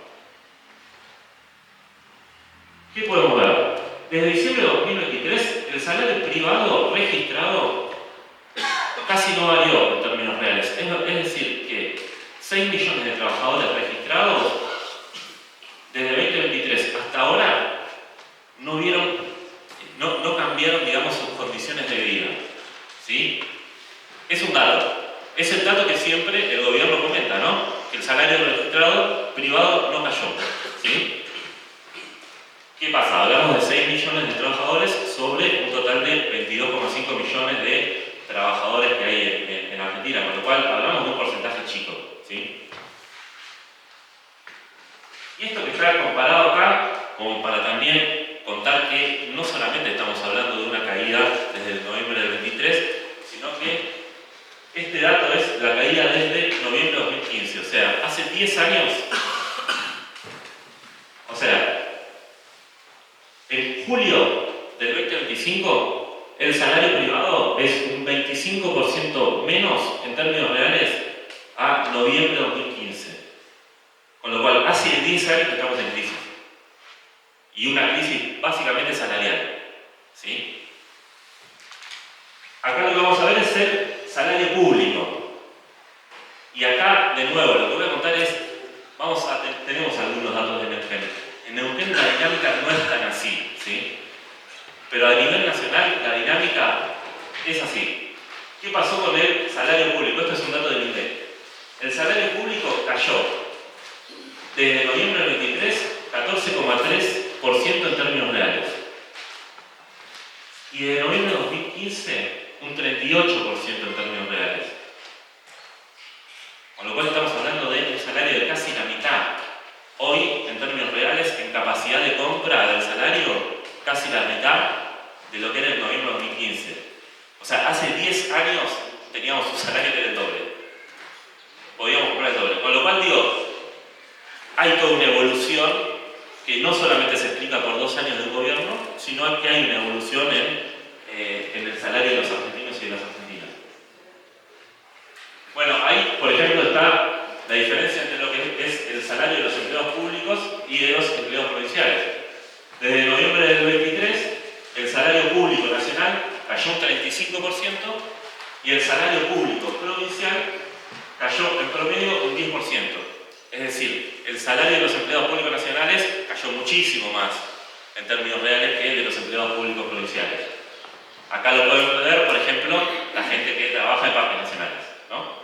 ¿Qué podemos ver? Desde diciembre de 2023, el salario privado registrado casi no varió en términos reales. Es decir, que 6 millones de trabajadores registrados desde 2023 hasta ahora no cambiaron, digamos, sus condiciones de vida. ¿Sí? Es un dato. Es el dato que siempre el gobierno comenta, ¿no? Que el salario registrado privado no cayó. ¿Sí? ¿Qué pasa? Hablamos de 6 millones de trabajadores sobre un total de 22,5 millones de trabajadores que hay en Argentina, con lo cual hablamos de un porcentaje chico. ¿Sí? Y esto que está comparado acá, como para también contar que no solamente estamos hablando de una caída desde el noviembre del 23, sino que este dato es la caída desde noviembre de 2015, o sea, hace 10 años. O sea, en julio del 2025, el salario privado es un 25% menos en términos reales a noviembre de 2015. Con lo cual, hace 10 años que estamos en crisis. Y una crisis básicamente salarial. ¿Sí? Acá lo que vamos a ver es el salario público. Y acá, de nuevo, lo que voy a contar es, tenemos algunos datos de Neuquén. En Neuquén la dinámica no es tan así, ¿sí? Pero a nivel nacional la dinámica es así. ¿Qué pasó con el salario público? Esto es un dato del INDEC. El salario público cayó desde noviembre del 23, 14,3% en términos reales. Y desde noviembre de 2015, un 38% en términos reales. Con lo cual estamos hablando de un salario de casi la mitad. Hoy, en términos reales, en capacidad de compra del salario, casi la mitad de lo que era en noviembre de 2015. O sea, hace 10 años teníamos un salario que era el doble. Podíamos comprar el doble. Con lo cual, digo, hay toda una evolución que no solamente se explica por 2 años del gobierno, sino que hay una evolución en el salario de los argentinos y de las argentinas. Bueno, ahí, por ejemplo, está la diferencia entre lo que es el salario de los empleados públicos y de los empleados provinciales. Desde noviembre del 23, el salario público nacional cayó un 35% Y el salario público provincial cayó en promedio un 10%. Es decir, el salario de los empleados públicos nacionales cayó muchísimo más en términos reales que el de los empleados públicos provinciales. Acá lo pueden ver, por ejemplo, la gente que trabaja en parques nacionales, ¿no?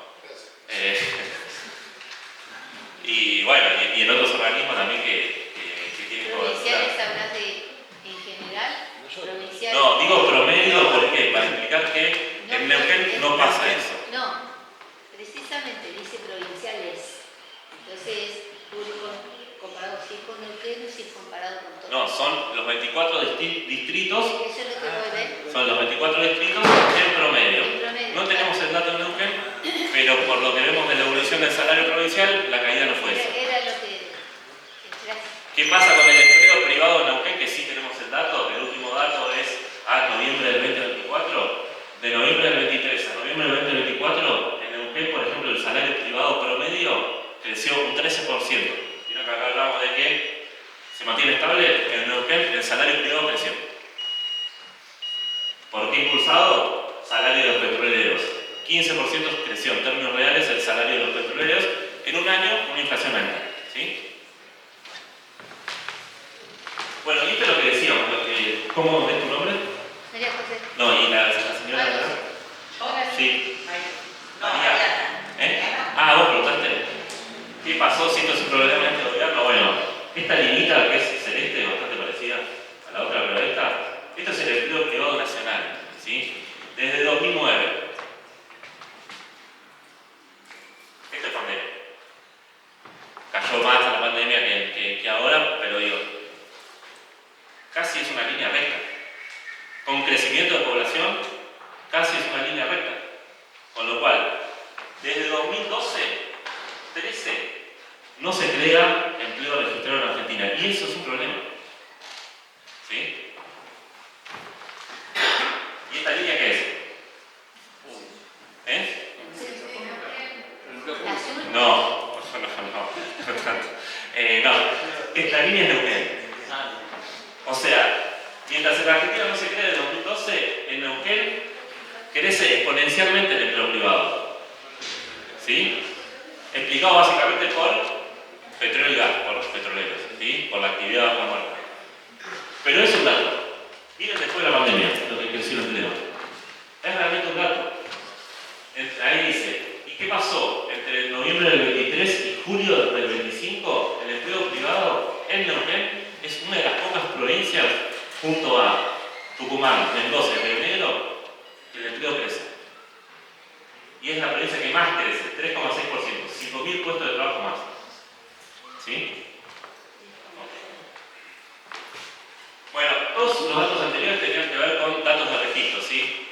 Y bueno, y en otros organismos también que tienen ¿Provinciales hablas de en general? ¿Provinciales? No, digo promedio, ¿por qué? Para explicar que en Neuquén no pasa eso. No, precisamente dice provinciales. Entonces, público comparado si es con Neuquén o si es comparado con todo. No, son los 24 distritos. Eso es lo que voy a ver. Son los 24 distritos en promedio. En promedio. No tenemos el dato en Neuquén, pero por lo que vemos de la evolución del salario provincial, la caída no fue esa. Era lo que... Gracias. ¿Qué pasa con el empleo privado en Neuquén? Que sí tenemos el dato. El último dato es a noviembre del 2024. De noviembre del 23 a noviembre del 2024, en Neuquén, por ejemplo, el salario privado promedio creció un 13%. Vieron que acá hablamos de que se mantiene estable. En Neuquén el salario privado creció. ¿Por qué impulsado? Salario de los petroleros. 15% creció en términos reales el salario de los petroleros en un año, una inflación alta. ¿Sí? Bueno, y esto es lo que decíamos. ¿Cómo es tu nombre? María José. No, y la señora. Ah, no sé. Hola. Sí. No, María. Mariana. Ah, vos preguntaste. ¿Qué pasó si esto es un problema en este gobierno? Bueno, esta linita que es celeste, bastante parecida a la otra, pero esto es el empleo privado nacional, ¿sí? Desde 2009. Esto es pandemia. Cayó más la pandemia que ahora, pero digo, casi es una línea recta. Con crecimiento de población, casi es una línea recta. Con lo cual, desde 2012, 13, no se crea empleo registrado en Argentina. Y eso es un problema. ¿Sí? ¿Y esta línea qué es? Azul. No, no tanto. No, esta línea es Neuquén. O sea, mientras en Argentina no se crea desde 2012, en Neuquén crece exponencialmente el empleo privado. ¿Sí? Explicado básicamente por petróleo y gas, por los petroleros, ¿sí? Por la actividad baja muerta. Pero es un dato. Miren después de la pandemia, lo que creció el empleo. Es realmente un dato. Ahí dice, ¿y qué pasó? Entre noviembre del 23 y julio del 25, el empleo privado en Neuquén es una de las pocas provincias, junto a Tucumán, Mendoza y Río Negro, que el empleo crece. Y es la provincia que más crece, 3,6%, 5.000 puestos de trabajo más. ¿Sí? Bueno, todos los datos anteriores tenían que ver con datos de registro, ¿sí?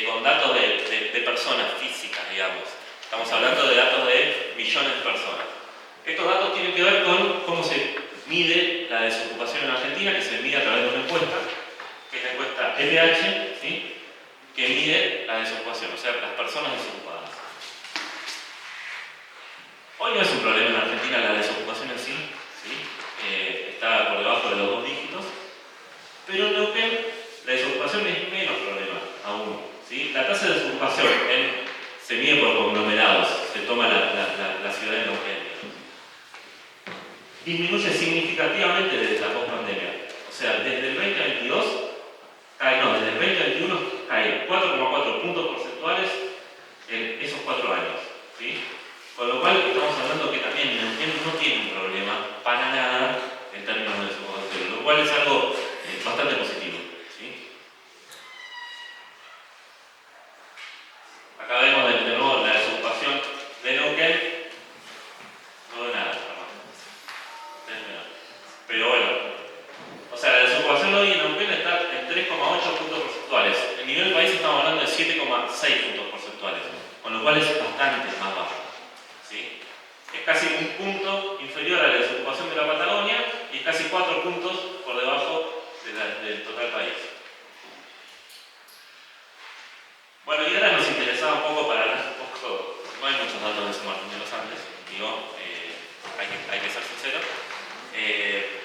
Con datos de personas físicas, digamos. Estamos hablando de datos de millones de personas. Estos datos tienen que ver con cómo se mide la desocupación en Argentina, que se mide a través de una encuesta, que es la encuesta LH, ¿sí? Que mide la desocupación, o sea, las personas desocupadas. Hoy no es un problema en Argentina la desocupación en sí, ¿sí? Está por debajo de los 2 dígitos, pero en Neuquén la desocupación es menos problema aún, ¿sí? La tasa de desocupación se mide por conglomerados, se toma la ciudad de Neuquén. Disminuye significativamente desde la post-pandemia. O sea, desde el 2022, desde el 2021 cae 4,4 puntos porcentuales en esos 4 años. ¿Sí? Con lo cual, estamos hablando que también Neuquén no tiene un problema para nada en términos de desocupación, lo cual es algo bastante positivo. ¿Sí? Acá vemos de nuevo la desocupación de Neuquén. No veo nada. Pero bueno, o sea, la desocupación hoy en Neuquén está en 3,8 puntos porcentuales. En nivel país estamos hablando de 7,6 puntos porcentuales, con lo cual es bastante más bajo. ¿Sí? Es casi un punto inferior a la desocupación de la Patagonia y es casi 4 puntos por debajo del total país. Bueno, y ahora nos interesaba un poco para hablar un poco, no hay muchos datos de San Martín de los Andes, digo, hay que ser sincero.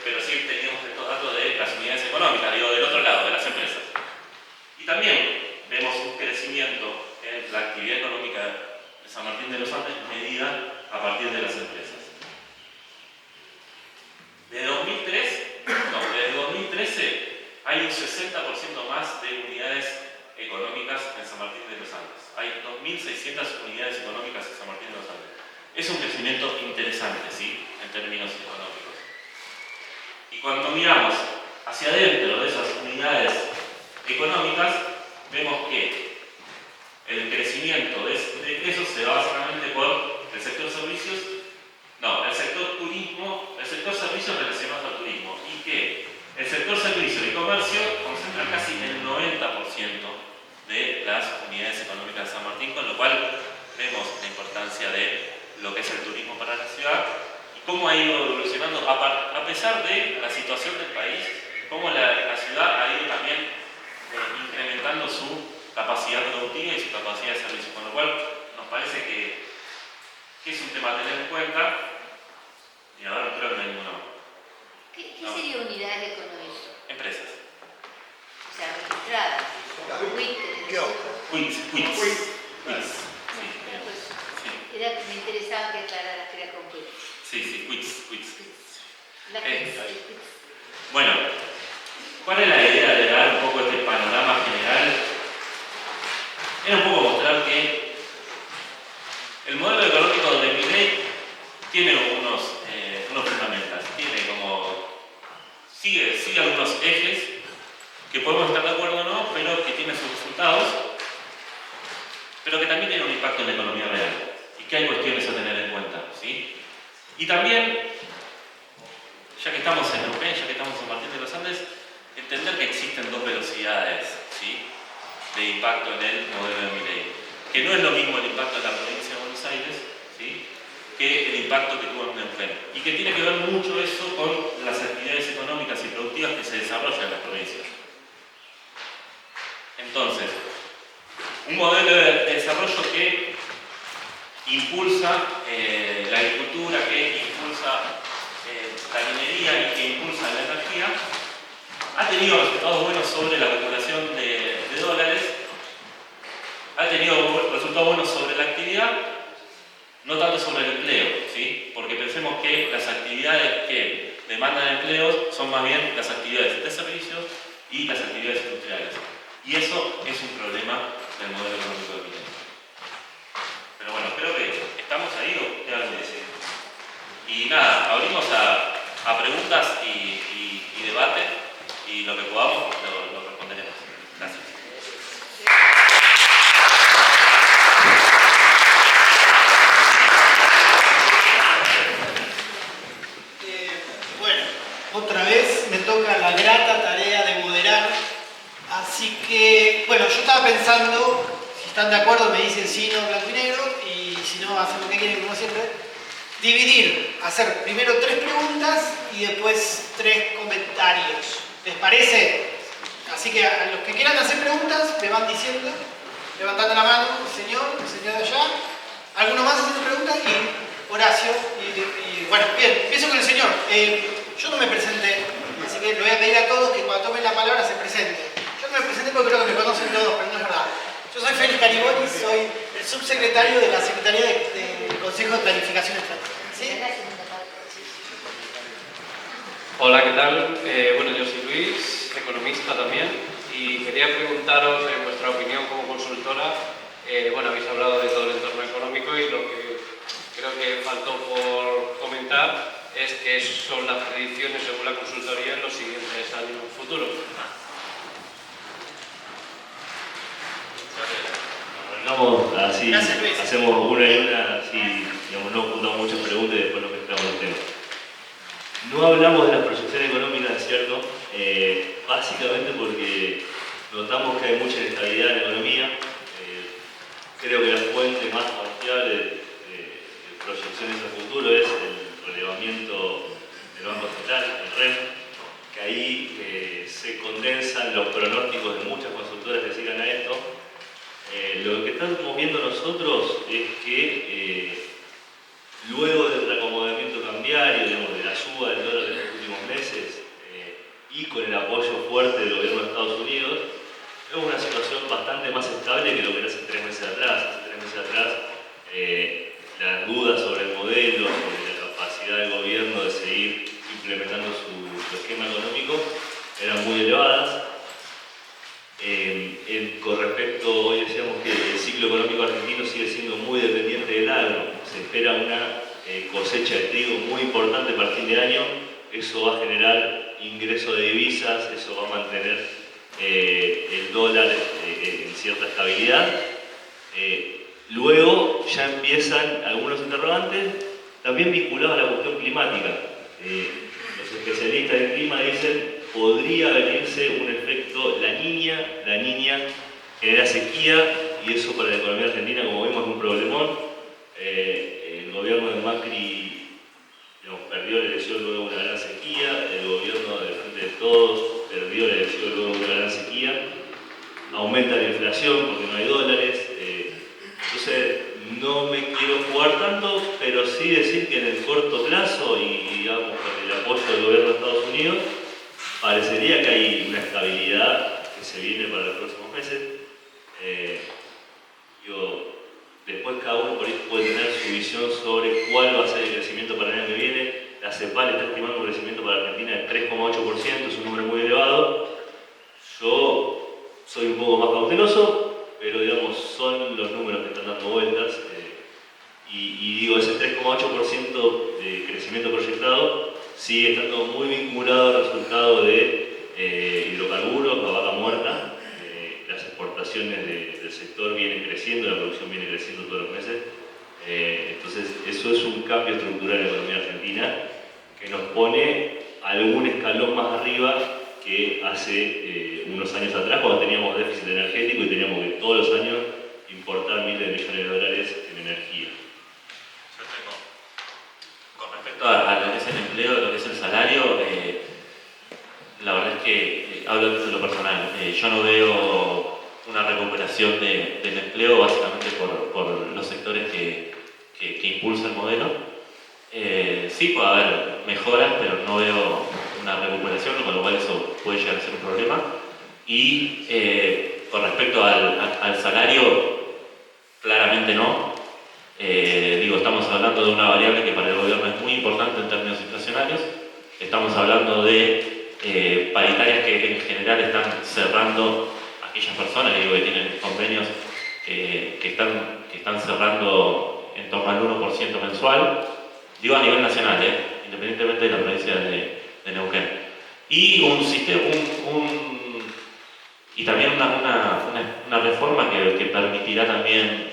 Pero sí teníamos estos datos de las unidades económicas, digo, del otro lado, de las empresas. Y también vemos un crecimiento en la actividad económica de San Martín de los Andes medida a partir de las empresas. Desde 2013 hay un 60% más de unidades económicas en San Martín de los Andes. Hay 2.600 unidades económicas en San Martín de los Andes. Es un crecimiento interesante, ¿sí?, en términos económicos. Y cuando miramos hacia adentro de esas unidades económicas, vemos que el crecimiento de eso se da básicamente por el sector servicios, el sector turismo, el sector servicios relacionados al turismo, y que el sector servicios y comercio concentra casi el 90% de las unidades económicas de San Martín, con lo cual vemos la importancia de lo que es el turismo para la ciudad y cómo ha ido evolucionando a pesar de la situación del país, cómo la ciudad ha ido también incrementando su capacidad productiva y su capacidad de servicio, con lo cual nos parece que es un tema a tener en cuenta. Y ahora creo que no hay ninguno. ¿Qué sería unidades económicas? Empresas. O sea, registradas. Quits. Era que me interesaba que aclararas que era con quits. Sí, quits. La quits. Bueno, ¿cuál es la idea de dar un poco este panorama general? Era un poco mostrar que el modelo económico de Milei tiene unos fundamentos, sigue algunos ejes que podemos estar de acuerdo o no, pero que tienen sus resultados, pero que también tiene un impacto en la economía real y que hay cuestiones a tener en cuenta, ¿sí? Y también, ya que estamos en Neuquén, ya que estamos en Martín de los Andes, entender que existen dos velocidades, ¿sí?, de impacto en el modelo de Milei, que no es lo mismo el impacto en la provincia de Buenos Aires, ¿sí?, que el impacto que tuvo en Neuquén, y que tiene que ver mucho eso con las actividades económicas y productivas que se desarrollan en las provincias. Entonces, un modelo de desarrollo que impulsa la agricultura, que impulsa la minería y que impulsa la energía, ha tenido resultados buenos sobre la acumulación de dólares, ha tenido resultados buenos sobre la actividad, no tanto sobre el empleo, ¿sí? Porque pensemos que las actividades que demandan empleos son más bien las actividades de servicios y las actividades industriales. Y eso es un problema del modelo económico de Milei. Pero bueno, creo que estamos ahí, ¿o qué algo decir? Y nada, abrimos a preguntas y debate, y lo que podamos lo responderemos. Gracias. Bueno, otra vez me toca la grata tarea de moderar, así que, bueno, yo estaba pensando, si están de acuerdo me dicen sí, no, blanco y negro, y si no, hacen lo que quieren, como siempre, dividir, hacer primero 3 preguntas y después 3 comentarios. ¿Les parece? Así que a los que quieran hacer preguntas, me van diciendo, levantando la mano, el señor de allá. ¿Alguno más haciendo preguntas? Y Horacio. Y bueno, bien, empiezo con el señor. Yo no me presenté, así que le voy a pedir a todos que cuando tomen la palabra se presenten. Yo no me presenté porque creo que me conocen todos, pero no es verdad. Yo soy Félix Cariboni, soy el subsecretario de la Secretaría del Consejo de Planificación Estratégica. ¿Sí? Hola, ¿qué tal? Bueno, yo soy Luis, economista también, y quería preguntaros en vuestra opinión como consultora. Bueno, habéis hablado de todo el entorno económico y lo que creo que faltó por comentar es que son las predicciones según la consultoría en los siguientes años futuros. Así, Gracias, Luis. hacemos una y una, así, digamos, no juntamos muchas preguntas y después nos mezclamos los temas. No hablamos de las proyecciones económicas, ¿cierto? Básicamente porque notamos que hay mucha inestabilidad en la economía. Creo que la fuente más confiable de proyecciones a futuro es el relevamiento del Banco Central, el REM, que ahí se condensan los pronósticos de muchas consultoras que sigan a esto. Lo que estamos viendo nosotros es que luego del reacomodamiento cambiario, digamos, de la suba del dólar de los últimos meses y con el apoyo fuerte del gobierno de Estados Unidos, es una situación bastante más estable que lo que era hace 3 meses atrás. Hace 3 meses atrás, las dudas sobre el modelo, sobre la capacidad del gobierno de seguir implementando su esquema económico eran muy elevadas. Con respecto, hoy decíamos que el ciclo económico argentino sigue siendo muy dependiente del agro. Se espera una cosecha de trigo muy importante para fin de año. Eso va a generar ingreso de divisas, eso va a mantener el dólar en cierta estabilidad. Luego ya empiezan algunos interrogantes, también vinculados a la cuestión climática. Los especialistas en clima dicen podría venirse un efecto La Niña genera sequía y eso para la economía argentina, como vimos, es un problemón. El gobierno de Macri perdió la elección luego de una gran sequía, el gobierno del Frente de Todos perdió la elección luego de una gran sequía, aumenta la inflación porque no hay dólares. Entonces, no me quiero jugar tanto, pero sí decir que en el corto plazo y digamos con el apoyo del gobierno de Estados Unidos, parecería que hay una estabilidad que se viene para los próximos meses. Después cada uno por ahí puede tener su visión sobre cuál va a ser el crecimiento para el año que viene. La CEPAL está estimando un crecimiento para Argentina de 3,8%, es un número muy elevado. Yo soy un poco más cauteloso, pero digamos son los números que están dando vueltas. Y digo, ese 3,8% de crecimiento proyectado sigue estando muy vinculado al resultado de hidrocarburos, la vaca muerta. Las exportaciones del sector vienen creciendo, la producción viene creciendo todos los meses. Entonces, eso es un cambio estructural en la economía argentina que nos pone algún escalón más arriba que hace unos años atrás, cuando teníamos déficit energético y teníamos que todos los años importar miles de millones de dólares en energía. Yo tengo, con respecto a lo que es el empleo, lo que es el salario, la verdad es que hablo desde lo personal. Yo no veo una recuperación del empleo básicamente por los sectores que impulsa el modelo. Sí puede haber mejoras, pero no veo una recuperación, con lo cual eso puede llegar a ser un problema. Y con respecto al salario, claramente no. Estamos hablando de una variable que para el gobierno es muy importante en términos inflacionarios. Estamos hablando de paritarias que en general están cerrando aquellas personas que tienen convenios que están cerrando en torno al 1% mensual, digo a nivel nacional, independientemente de la provincia de Neuquén. Y un sistema, y también una reforma que permitirá también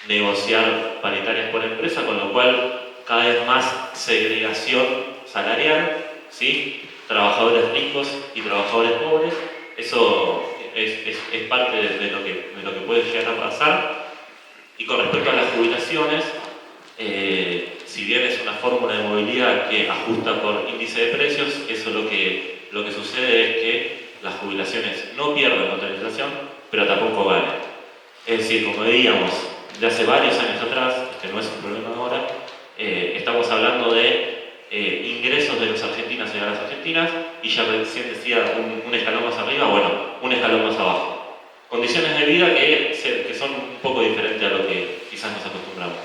negociar paritarias por empresa, con lo cual cada vez más segregación salarial, ¿sí? Trabajadores ricos y trabajadores pobres. Eso es parte de lo que puede llegar a pasar. Y con respecto a las jubilaciones, si bien es una fórmula de movilidad que ajusta por índice de precios, eso lo que sucede es que las jubilaciones no pierden contra la inflación, pero tampoco ganan. Es decir, como veíamos de hace varios años atrás, que no es un problema ahora, estamos hablando de ingresos de los argentinos y de las argentinas, y ya recién decía un escalón más arriba, bueno, un escalón más abajo. Condiciones de vida que son un poco diferentes a lo que quizás nos acostumbramos.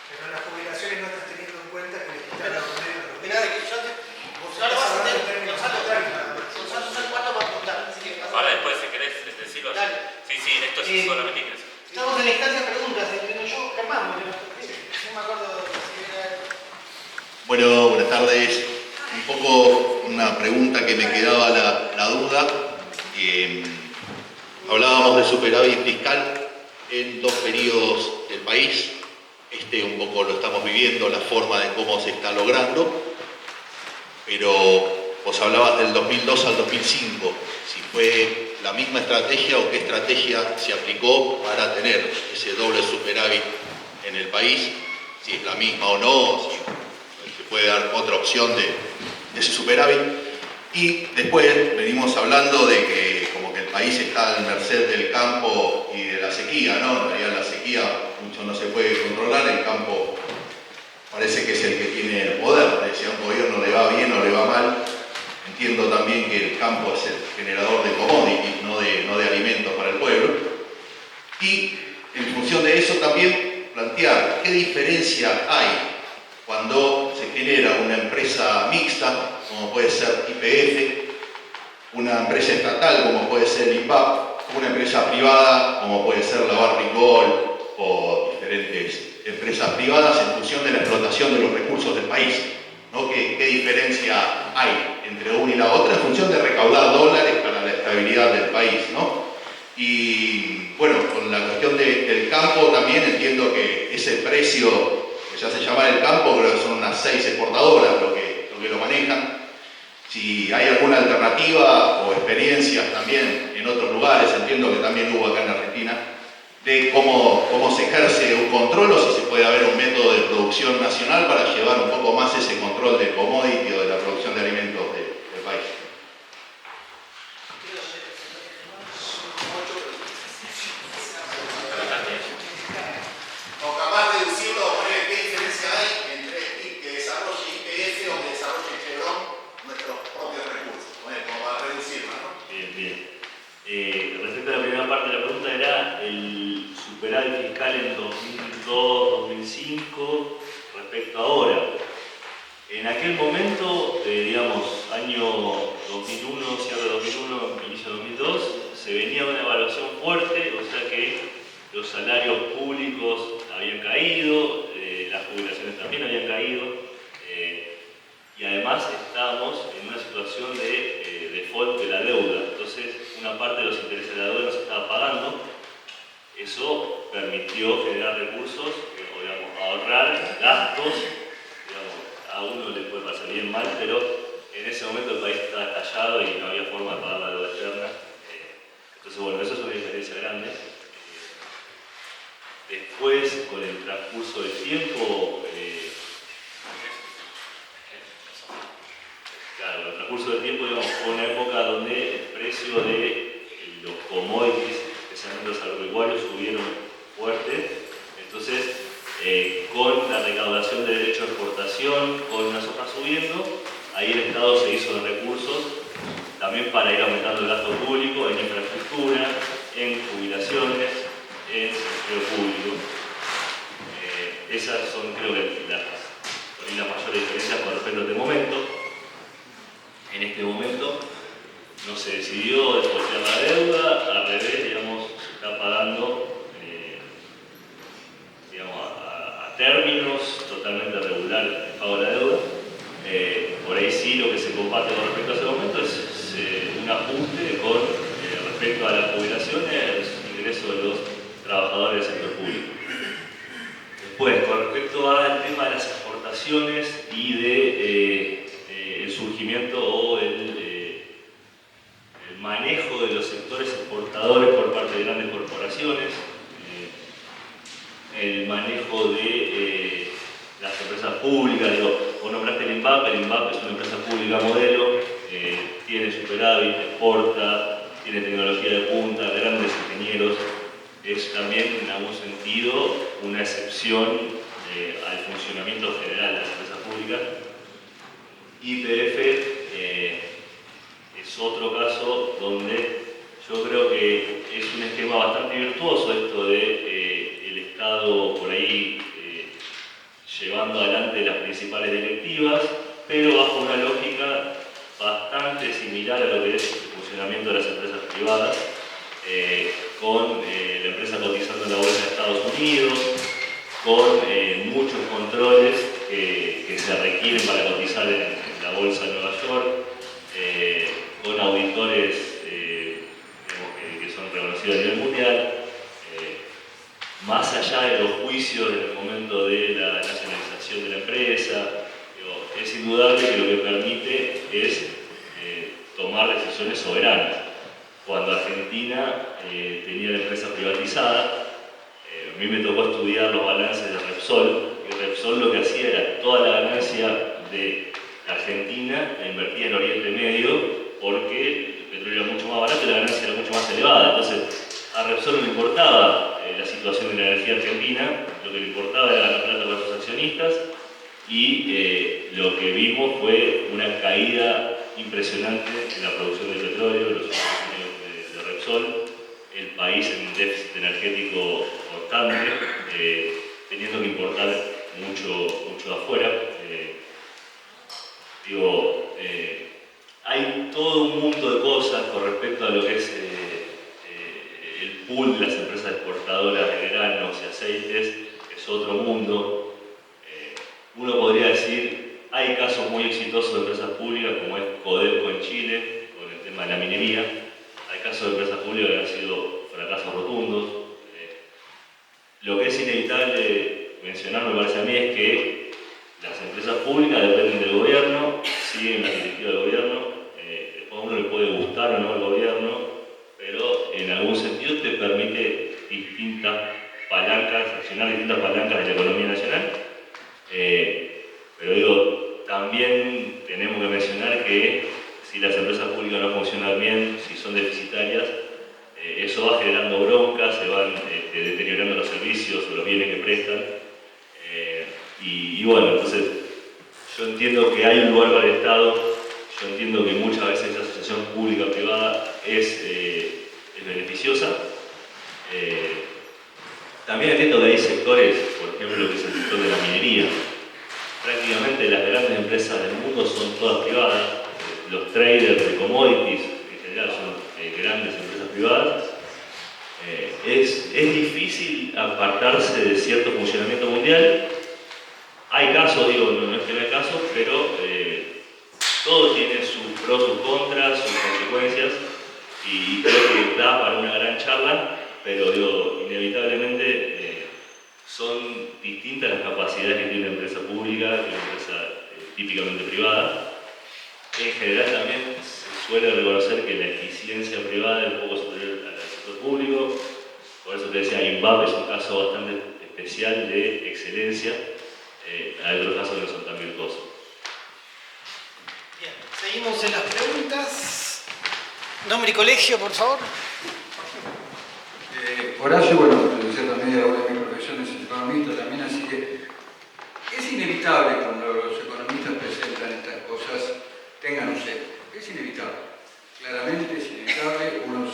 Pero en las jubilaciones no estás teniendo en cuenta que le quitan la moneda. Mirá, ahora vas a tener Gonzalo, ¿cuánto va a apuntar? Ahora después, si querés decirlo. Sí, esto es solamente ingreso. Estamos en la instancia de preguntas, entiendo yo, Germán, no me acuerdo si era... Bueno, buenas tardes. Un poco una pregunta que me quedaba la duda. Hablábamos de superávit fiscal en 2 periodos del país. Un poco lo estamos viviendo, la forma de cómo se está logrando. Pero vos hablabas del 2002 al 2005. Si fue la misma estrategia o qué estrategia se aplicó para tener ese doble superávit en el país, si es la misma o no, si se puede dar otra opción de ese superávit. Y después venimos hablando de que como que el país está al merced del campo y de la sequía, ¿no? En realidad la sequía mucho no se puede controlar, el campo parece que es el que tiene el poder, si a un gobierno le va bien o le va mal, Entiendo también que el campo es el generador de commodities, no de alimentos para el pueblo. Y en función de eso también plantear qué diferencia hay cuando se genera una empresa mixta, como puede ser YPF, una empresa estatal, como puede ser el INVAP, una empresa privada, como puede ser la Barrick-Gold o diferentes empresas privadas en función de la explotación de los recursos del país, ¿no? ¿Qué diferencia hay entre una y la otra en función de recaudar dólares para la estabilidad del país, ¿no? Y bueno, con la cuestión del campo también entiendo que ese precio que ya se llama el campo, creo que son unas 6 exportadoras lo que lo manejan. Si hay alguna alternativa o experiencias también en otros lugares, entiendo que también hubo acá en Argentina, de cómo se ejerce un control o si se puede haber un método de producción nacional para llevar un poco más ese control del commodity o de la producción de alimentos del país. O capaz de deducirlo o poner qué diferencia hay entre que desarrolle YPF o que desarrolle Chevron nuestros propios recursos, como para reducirlo, ¿no? Bien, bien. Respecto a la primera parte de la pregunta, era el superávit fiscal en 2002-2005 respecto a ahora. En aquel momento, digamos, año 2001, cierre de 2001, inicio de 2002, se venía una evaluación fuerte, o sea que los salarios públicos habían caído, las jubilaciones también habían caído, y además estábamos en una situación de default de la deuda. Entonces, una parte de los intereses de la deuda no se estaba pagando. Eso permitió generar recursos, o digamos, ahorrar gastos. Digamos, a uno le puede pasar bien mal, pero en ese momento el país estaba estallado y no había forma de pagar la deuda externa. Entonces, bueno, eso es una diferencia grande. Después, con el transcurso del tiempo, claro, el transcurso del tiempo, digamos, fue una época donde el precio de los commodities, especialmente los agropecuarios, subieron fuerte. Entonces, con la recaudación de derechos de exportación, con una soja subiendo, ahí el Estado se hizo de recursos también para ir aumentando el gasto público en infraestructura, en jubilaciones, en empleo público. Esas son, creo que, las mayores diferencias con respecto a este momento. En este momento no se decidió desbloquear la deuda, al revés, digamos, se está pagando digamos, a términos totalmente regulares el pago de la deuda. Por ahí sí lo que se comparte con respecto a ese momento es un ajuste con respecto a las jubilaciones, el ingreso de los trabajadores del sector público. Después, con respecto al tema de las exportaciones y de el surgimiento o el manejo de los sectores exportadores por parte de grandes corporaciones, el manejo de las empresas públicas. Digo, vos nombraste el INVAP es una empresa pública modelo, tiene superávit, exporta, tiene tecnología de punta, grandes ingenieros. Es también, en algún sentido, una excepción al funcionamiento general de las empresas públicas. YPF es otro caso donde yo creo que es un esquema bastante virtuoso esto de el Estado por ahí llevando adelante las principales directivas, pero bajo una lógica bastante similar a lo que es el funcionamiento de las empresas privadas, con la empresa cotizando en la bolsa de Estados Unidos, con muchos controles que se requieren para cotizar en la bolsa de Nueva York, con auditores que son reconocidos a nivel mundial, más allá de los juicios en el momento de la nacionalización de la empresa. Es indudable que lo que permite es tomar decisiones soberanas. Cuando Argentina tenía la empresa privatizada, a mí me tocó estudiar los balances de Repsol, y Repsol lo que hacía era toda la ganancia de Argentina la invertía en Oriente Medio porque el petróleo era mucho más barato y la ganancia era mucho más elevada. Entonces, a Repsol no le importaba la situación de la energía argentina, lo que le importaba era ganar plata para sus accionistas, y lo que vimos fue una caída impresionante en la producción de petróleo, los últimos años de Repsol, el país en un déficit energético constante, teniendo que importar mucho de afuera. Hay todo un mundo de cosas con respecto a lo que es el pool de las empresas exportadoras de granos y aceites, es otro mundo. Uno podría decir, hay casos muy exitosos de empresas públicas como es Codelco en Chile, con el tema de la minería. Hay casos de empresas públicas que han sido fracasos rotundos. Lo que es inevitable mencionar, me parece a mí, es que las empresas públicas dependen del gobierno, siguen la directiva del gobierno. A uno le puede gustar o no el gobierno, pero en algún sentido te permite distintas palancas, accionar distintas palancas de la economía nacional. Pero digo, también tenemos que mencionar que si las empresas públicas no funcionan bien, si son deficitarias, eso va generando broncas, se van deteriorando los servicios o los bienes que prestan. Y bueno, entonces yo entiendo que hay un lugar para el Estado, yo entiendo que muchas veces esa asociación pública-privada es beneficiosa. También entiendo que hay sectores, por ejemplo lo que es el sector de la minería, prácticamente las grandes empresas del mundo son todas privadas, los traders de commodities en general son grandes empresas privadas. Es difícil apartarse de cierto funcionamiento mundial. Hay casos, digo, no es que no hay casos, pero todo tiene sus pros, sus contras, sus consecuencias, y creo que da para una gran charla, pero digo, inevitablemente son distintas las capacidades que tiene una empresa pública que una empresa típicamente privada. En general también se suele reconocer que la eficiencia privada es un poco superior al sector público, por eso te decía, INVAP es un caso bastante especial de excelencia. Hay otros casos que no son tan virtuosos. Bien, seguimos en las preguntas. Nombre y colegio, por favor. Horacio, bueno, decía también ahora mi profesión es economista también, así que es inevitable cuando los economistas presentan estas cosas, tengan un sesgo. Es inevitable. Claramente es inevitable. Uno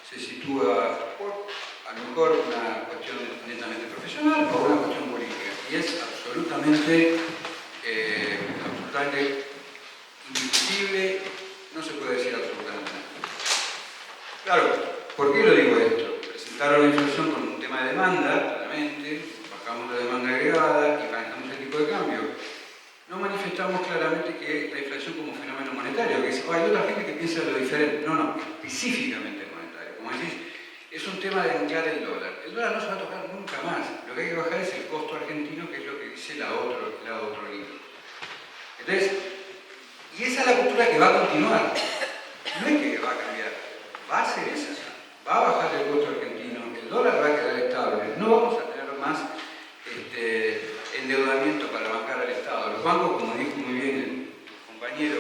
se sitúa por, a lo mejor, una cuestión netamente profesional o una cuestión política. Y es absolutamente indiscutible, no se puede decir absolutamente nada. Claro, ¿por qué lo digo esto? Presentaron la inflación con un tema de demanda, claramente, bajamos la demanda agregada y manejamos el tipo de cambio. No manifestamos claramente que la inflación como fenómeno monetario, que hay otra gente que piensa lo diferente. No, específicamente monetario. Como decís, es un tema de anclar el dólar. El dólar no se va a tocar nunca más. Lo que hay que bajar es el costo argentino, que es lo que dice la otro libro. Entonces, y esa es la postura que va a continuar. No es que va a cambiar, va a ser esa. Va a bajar el costo argentino, el dólar va a quedar estable, no vamos a tener más endeudamiento para bancar al Estado. Los bancos, como dijo muy bien el compañero,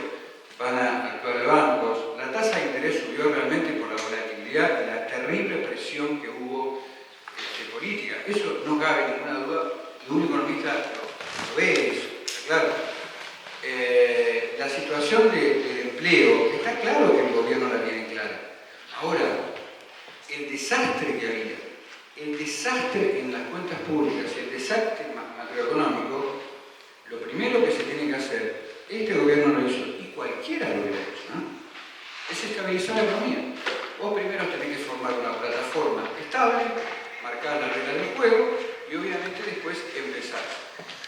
van a actuar de bancos. La tasa de interés subió realmente por la volatilidad y la terrible presión que hubo política. Eso no cabe ninguna duda, y un economista lo ve eso, está claro. La situación del empleo, está claro que el gobierno la tiene clara. Ahora, el desastre que había, el desastre en las cuentas públicas, el desastre macroeconómico, lo primero que se tiene que hacer, este gobierno lo hizo, y cualquiera lo hubiera hecho, ¿no? Es estabilizar la economía. Vos primero tenés que formar una plataforma estable, marcar las reglas del juego, y obviamente después empezar.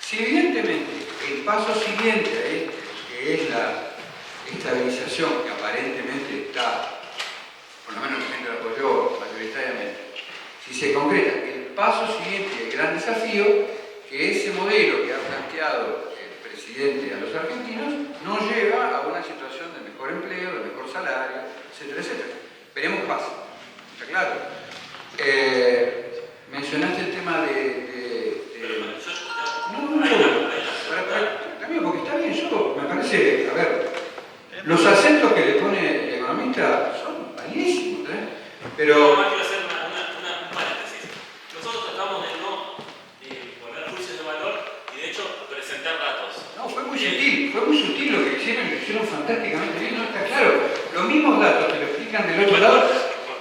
Si evidentemente el paso siguiente a este, que es la estabilización, que aparentemente está, por lo menos la gente lo apoyó mayoritariamente, si se concreta el paso siguiente y el gran desafío, que ese modelo que ha planteado el presidente a los argentinos nos lleva a una situación de mejor empleo, de mejor salario, etcétera, etcétera. Veremos qué pasa, ¿está claro? Mencionaste el tema también, porque está bien, me parece, a ver, los acentos que le pone el economista son validísimos, pero... Quiero hacer un paréntesis. Nosotros tratamos de no poner juicios de valor y de hecho presentar datos. No, fue muy sutil lo que lo hicieron fantásticamente bien, no está claro. Los mismos datos que lo explican del otro lado,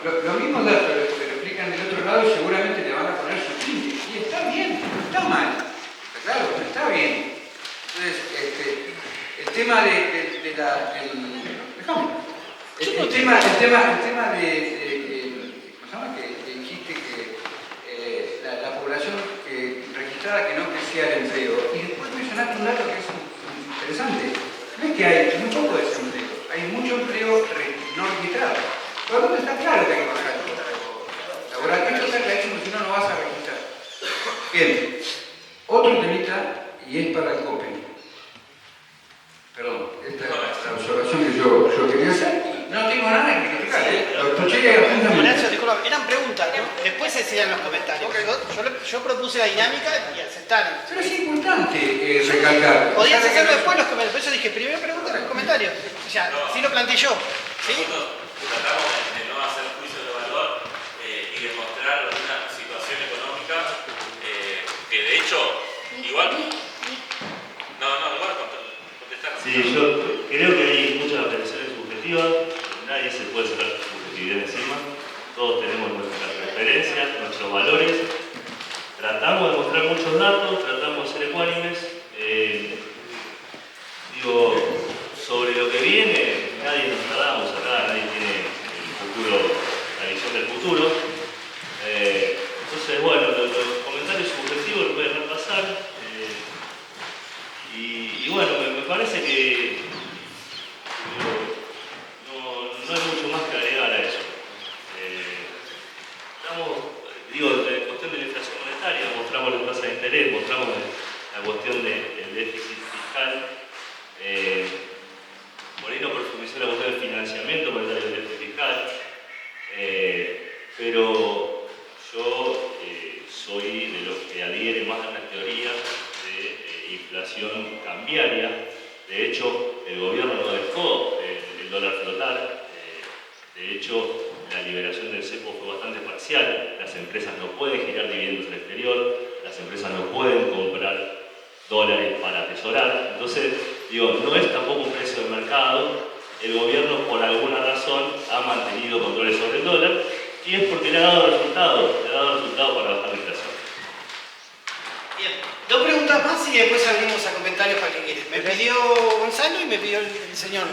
los mismos datos que lo explican del otro lado seguramente le van a poner su tinte. Y está bien, no está mal. Está claro, está bien. Entonces, el tema del tema que dijiste que la población registrada que no crecía el empleo. Y después mencionaste un dato que es interesante. No es que hay muy poco desempleo, hay mucho empleo no registrado. Por lo tanto está claro que hay que bajar el laboral. Esto está clarísimo, si no, no vas a registrar. Bien, otro temita, y es para el COPE. Perdón, esta es la observación que yo quería hacer. No tengo nada que criticar, lo escuché Horacio, disculpa, eran preguntas, ¿no? Después se decían los comentarios. Yo propuse la dinámica y aceptaron. Pero es importante recalcar. Podías hacerlo después los comentarios. Por eso dije, primero pregunta en los comentarios. O sea, sí lo planteé yo. ¿Sí? Nosotros tratamos de no hacer juicios de valor y de mostrar una situación económica que de hecho, igual... igual contestar. Sí, yo creo que hay muchas apreciaciones subjetivas, nadie se puede sacar su subjetividad encima, todos tenemos nuestras preferencias, nuestros valores, tratamos de mostrar muchos datos, tratamos de ser ecuánimes, sobre lo que viene, nadie nos tardamos acá, nadie tiene el futuro, la visión del futuro, entonces bueno, los comentarios subjetivos los voy a dejar pasar, y bueno, me parece que no hay mucho más que agregar a eso. En cuestión de la inflación monetaria, mostramos la tasa de interés, mostramos la cuestión del déficit fiscal. Por ahí no profundizó la cuestión del financiamiento monetario del déficit fiscal, pero yo soy de los que adhieren más a las teorías de inflación cambiaria. De hecho, el gobierno no dejó el dólar flotar. De hecho, la liberación del cepo fue bastante parcial. Las empresas no pueden girar dividendos al exterior, las empresas no pueden comprar dólares para atesorar. Entonces, no es tampoco un precio de mercado. El gobierno, por alguna razón, ha mantenido controles sobre el dólar y es porque le ha dado resultados para bajar la inflación. Bien, dos preguntas más y después abrimos a comentarios para quien quiere. Me pidió Gonzalo y me pidió el señor.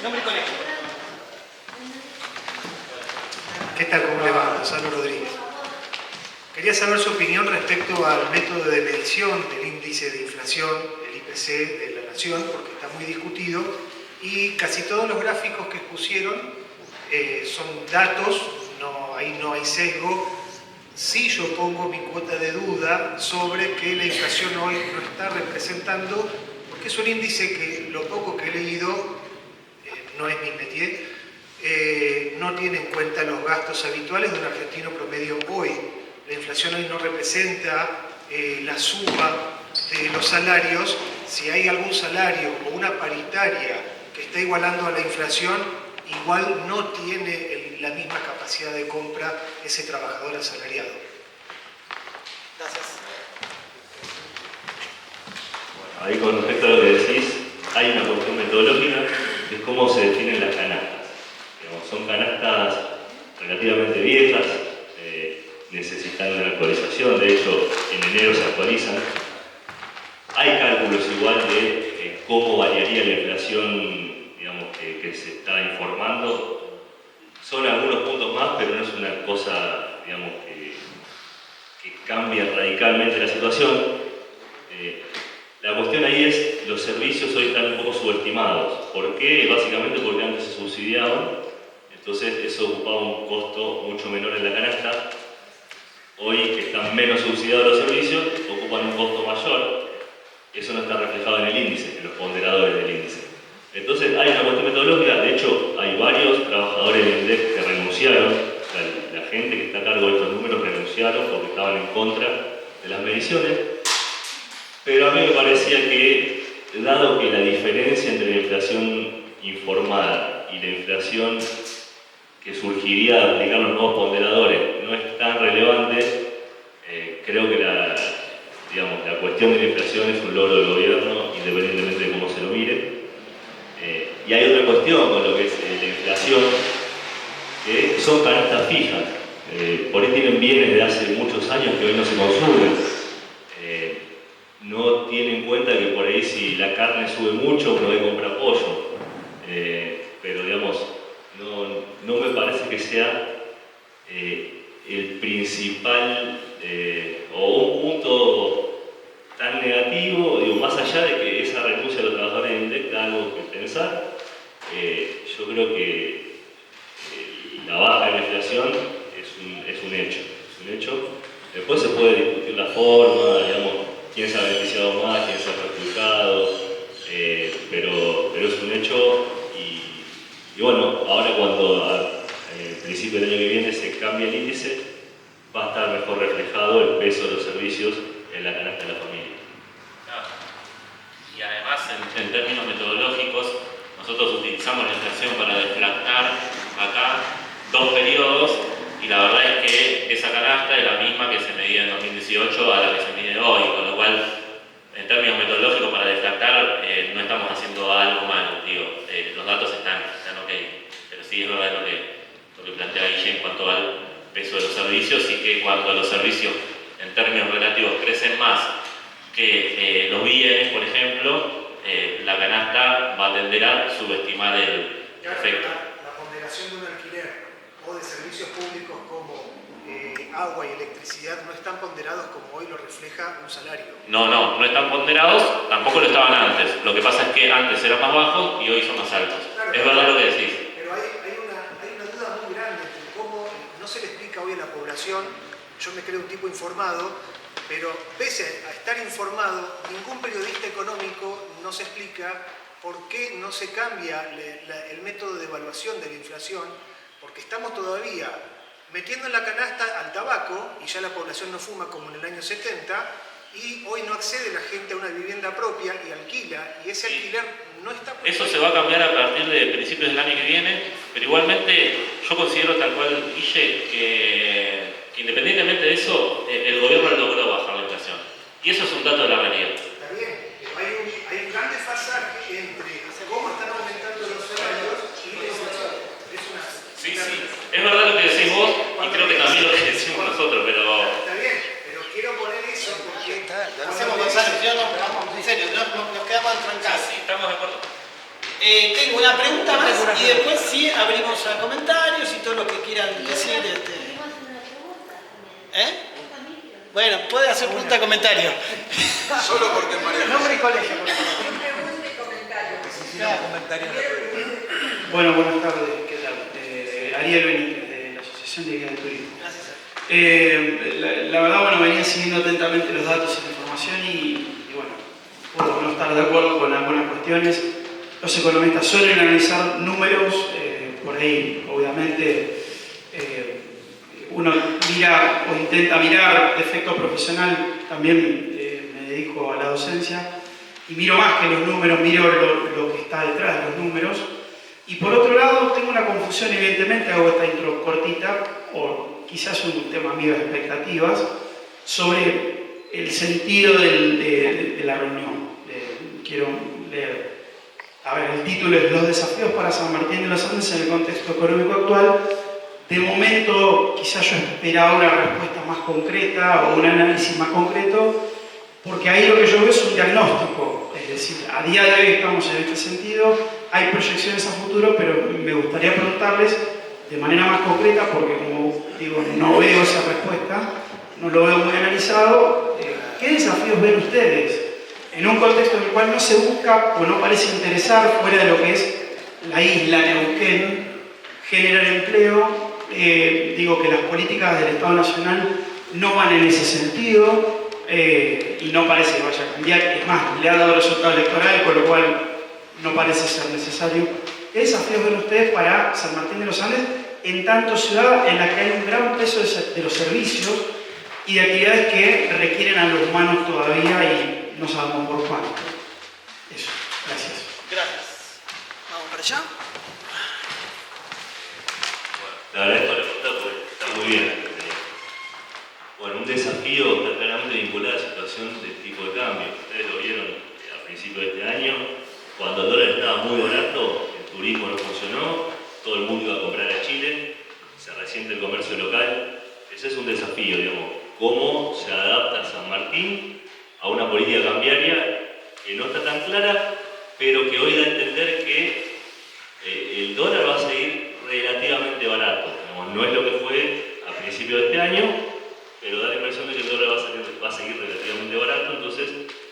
Nombre y colegio. ¿Qué tal? ¿Cómo le va? Gonzalo Rodríguez. Quería saber su opinión respecto al método de medición del índice de inflación, el IPC de la Nación, porque está muy discutido y casi todos los gráficos que expusieron son datos, ahí no hay sesgo. Sí, yo pongo mi cuota de duda sobre que la inflación hoy no está representando, porque es un índice que lo poco que he leído, no es mi métier, no tiene en cuenta los gastos habituales de un argentino promedio hoy. La inflación hoy no representa la suma de los salarios. Si hay algún salario o una paritaria que está igualando a la inflación, igual no tiene la misma capacidad de compra ese trabajador asalariado. Gracias. Ahí con respecto a lo que decís, hay una cuestión metodológica de cómo se definen las canastas. Son canastas relativamente viejas, necesitan una actualización, de hecho en enero se actualizan. Hay cálculos igual de cómo variaría la inflación que se está informando. Son algunos puntos más, pero no es una cosa que cambia radicalmente la situación. La cuestión ahí es, los servicios hoy están un poco subestimados. ¿Por qué? Básicamente porque antes se subsidiaban, entonces eso ocupaba un costo mucho menor en la canasta. Hoy que están menos subsidiados los servicios, ocupan un costo mayor. Eso no está reflejado en el índice, en los ponderadores del índice. Entonces hay una cuestión metodológica, de hecho hay varios trabajadores del INDEC que renunciaron, o sea, la gente que está a cargo de estos números renunciaron porque estaban en contra de las mediciones. Pero a mí me parecía que, dado que la diferencia entre la inflación informada y la inflación que surgiría de aplicar los nuevos ponderadores no es tan relevante, creo que la cuestión de la inflación es un logro del gobierno y independientemente de cómo se lo mire. Y hay otra cuestión con lo que es la inflación, que son canastas fijas. Por ahí tienen bienes de hace muchos años que hoy no se consumen. No tienen en cuenta que por ahí si la carne sube mucho uno debe comprar pollo. Pero digamos, no me parece que sea el principal o un punto tan negativo, digo, más allá de que esa renuncia a los trabajadores de INDEC da algo que pensar. Yo creo que la baja de la inflación es un hecho. Después se puede discutir la forma, digamos, quién se ha beneficiado más, quién se ha perjudicado, pero es un hecho. Y bueno, ahora cuando al principio del año que viene se cambie el índice, va a estar mejor reflejado el peso de los servicios en la canasta de la familia. Y además, en términos metodológicos, nosotros utilizamos la inflación para deflactar acá 2 periodos, y la verdad es que esa canasta es la misma que se medía en 2018 a la que se mide hoy, con lo cual, en términos metodológicos para deflactar, no estamos haciendo algo malo, digo, los datos están ok, pero sí es verdad lo que plantea Guille en cuanto al peso de los servicios, y que cuando los servicios en términos relativos crecen más que los bienes, por ejemplo, la canasta va a tender a subestimar el efecto. La ponderación de un alquiler o de servicios públicos como agua y electricidad no están ponderados como hoy lo refleja un salario. No están ponderados, tampoco lo estaban antes. Lo que pasa es que antes eran más bajos y hoy son más altos. Claro, es verdad lo que decís. Pero hay una duda muy grande de cómo no se le explica hoy a la población. Yo me creo un tipo informado, pero pese a estar informado, ningún periodista económico nos explica por qué no se cambia el método de evaluación de la inflación, porque estamos todavía metiendo en la canasta al tabaco, y ya la población no fuma como en el año 70, y hoy no accede la gente a una vivienda propia y alquila, y ese alquiler no está... Eso se va a cambiar a partir de principios del año que viene, pero igualmente yo considero, tal cual Guille, que independientemente de eso, el gobierno logró bajar la inflación. Y eso es un dato de la realidad. Está bien, pero hay un gran desfasaje entre cómo están aumentando los salarios y la inflación. Sí, es verdad lo que decís vos, y creo que también lo que decimos nosotros, pero... Está bien, pero quiero poner eso porque... Hacemos Gonzalo, yo en serio, nos quedamos entrancados. Sí, estamos de acuerdo. Tengo una pregunta más y después sí abrimos a comentarios y todo lo que quieran decir. Bueno, puede hacer pregunta, comentario. Solo porque María. Nombre y colegio, por favor. Bueno, buenas tardes, ¿qué tal? Ariel Benítez, de la Asociación de Guías de Turismo. La verdad, bueno, venía siguiendo atentamente los datos y la información y bueno, puedo no estar de acuerdo con algunas cuestiones. Los economistas suelen analizar números, por ahí, obviamente, uno mira o intenta mirar efecto profesional, también me dedico a la docencia, y miro más que los números, miro lo que está detrás de los números. Y por otro lado, tengo una confusión, evidentemente, hago esta intro cortita, o quizás un tema mío de expectativas, sobre el sentido de la reunión. Quiero leer. A ver, el título es Los desafíos para San Martín de los Andes en el contexto económico actual. De momento, quizás yo esperaba una respuesta más concreta o un análisis más concreto, porque ahí lo que yo veo es un diagnóstico. Es decir, a día de hoy estamos en este sentido, hay proyecciones a futuro, pero me gustaría preguntarles de manera más concreta, porque como digo, no veo esa respuesta, no lo veo muy analizado. ¿Qué desafíos ven ustedes en un contexto en el cual no se busca o no parece interesar, fuera de lo que es la isla Neuquén, generar empleo? Digo que las políticas del Estado Nacional no van en ese sentido y no parece que vaya a cambiar. Es más, le ha dado resultado electoral, con lo cual no parece ser necesario. ¿Qué desafíos ven ustedes para San Martín de los Andes, en tanto ciudad en la que hay un gran peso de los servicios y de actividades que requieren a los humanos todavía y no sabemos por cuánto? Eso, gracias. Gracias. Vamos para allá. Te agradezco la pregunta porque está muy bien. Bueno, un desafío claramente vinculado a la situación del tipo de cambio. Ustedes lo vieron a principios de este año, cuando el dólar estaba muy barato, el turismo no funcionó, todo el mundo iba a comprar a Chile, se resiente el comercio local. Ese es un desafío, digamos, cómo se adapta San Martín a una política cambiaria que no está tan clara, pero que hoy da a entender que el dólar va a seguir relativamente barato. Digamos, no es lo que fue a principios de este año, pero da la impresión de que el dólar va a seguir relativamente barato. Entonces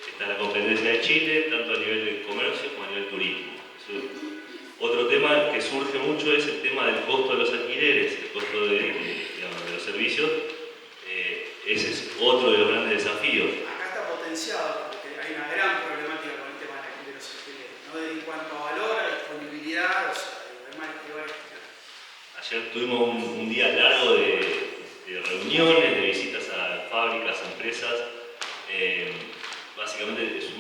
está la competencia de Chile, tanto a nivel de comercio como a nivel turismo. Otro tema que surge mucho es el tema del costo de los alquileres, el costo de los servicios. Ese es otro de los grandes desafíos. Acá está potenciado porque hay una gran problemática con el tema de los alquileres, ¿no? En cuanto a valor, a disponibilidad, o sea, hay varias cuestiones. Ayer tuvimos un día largo de reuniones, de visitas a fábricas, a empresas. Básicamente es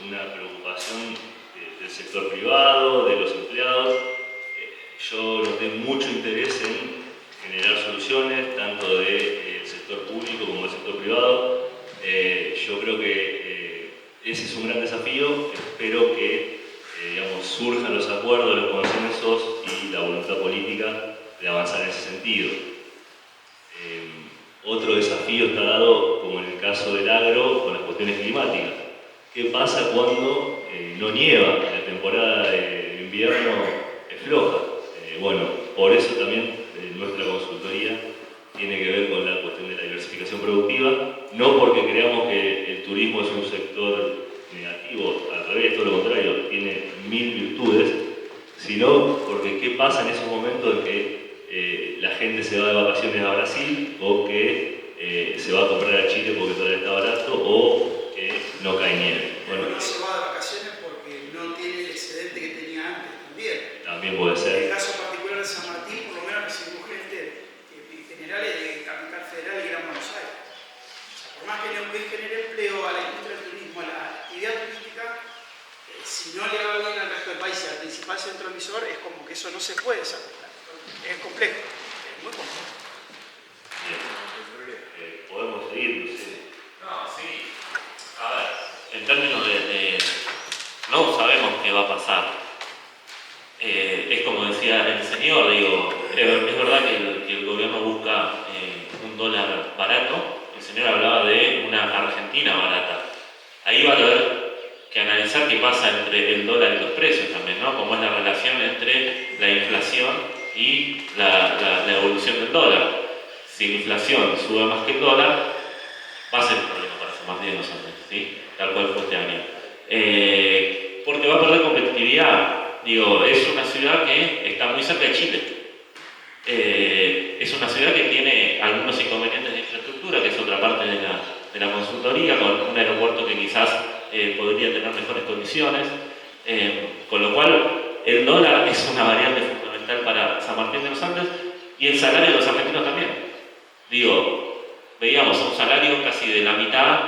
una preocupación del sector privado, de los empleados. Yo noté mucho interés en generar soluciones, tanto del sector público como del sector privado. Yo creo que ese es un gran desafío. Espero que surjan los acuerdos, los consensos y la voluntad política de avanzar en ese sentido. Otro desafío está dado, como en el caso del agro, con las cuestiones climáticas. ¿Qué pasa cuando no nieva? La temporada de invierno es floja. Bueno, por eso también nuestra consultoría tiene que ver con la cuestión de la diversificación productiva, no porque creamos que el turismo es un sector negativo, al revés, todo lo contrario, tiene 1000 virtudes, sino porque qué pasa en esos momentos en que la gente se va de vacaciones a Brasil o que se va a comprar a Chile porque todavía está barato o que no cae nieve. Bueno, no se va de vacaciones porque no tiene el excedente que tenía antes también. También puede ser. En el caso particular de San Martín, por lo menos recibimos gente generales de Capital Federal y Gran Buenos Aires. O sea, por más que Neuquén genere empleo a la industria del turismo, a la actividad turística, si no le va bien al resto del país y al principal centro emisor, es como que eso no se puede desarrollar. Es complejo, es muy complejo. Bien. Podemos seguir, no sé. No, sí. A ver, en términos de no sabemos qué va a pasar. Es como decía el señor, digo, es verdad que el gobierno busca un dólar barato. El señor hablaba de una Argentina barata. Ahí va a haber que analizar qué pasa entre el dólar y los precios también, ¿no? Cómo es la relación entre la inflación y la evolución del dólar. Si la inflación sube más que el dólar, va a ser un problema para San Martín de los Andes, ¿sí? Tal cual fue este año. Porque va a perder competitividad. Digo, es una ciudad que está muy cerca de Chile. Es una ciudad que tiene algunos inconvenientes de infraestructura, que es otra parte de la consultoría, con un aeropuerto que quizás podría tener mejores condiciones. Con lo cual, el dólar es una variable fundamental para San Martín de los Andes y el salario de los argentinos también. Digo, veíamos un salario casi de la mitad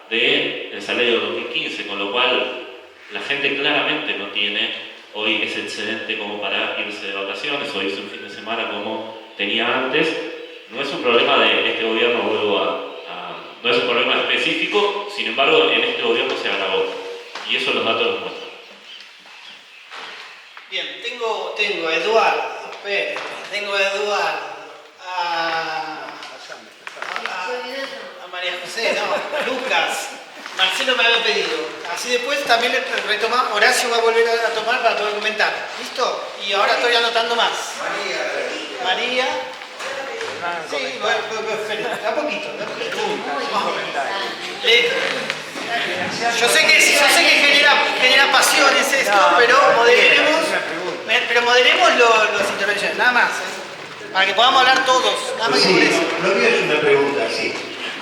del salario de 2015, con lo cual la gente claramente no tiene hoy ese excedente como para irse de vacaciones o irse un fin de semana como tenía antes. No es un problema de este gobierno, no es un problema específico, sin embargo en este gobierno se agravó y eso los datos los muestran. Bien, tengo a Eduardo, tengo a Eduardo, a María José, no, a Lucas, Marcelo me había pedido. Así después también retoma, Horacio va a volver a tomar para poder comentar. ¿Listo? Y ahora estoy anotando más. María. Sí, a poquito. Yo sé que genera pasiones esto, pero moderemos las intervenciones, nada más. Para que podamos hablar todos, nada más que por eso. Lo mío es una pregunta, sí.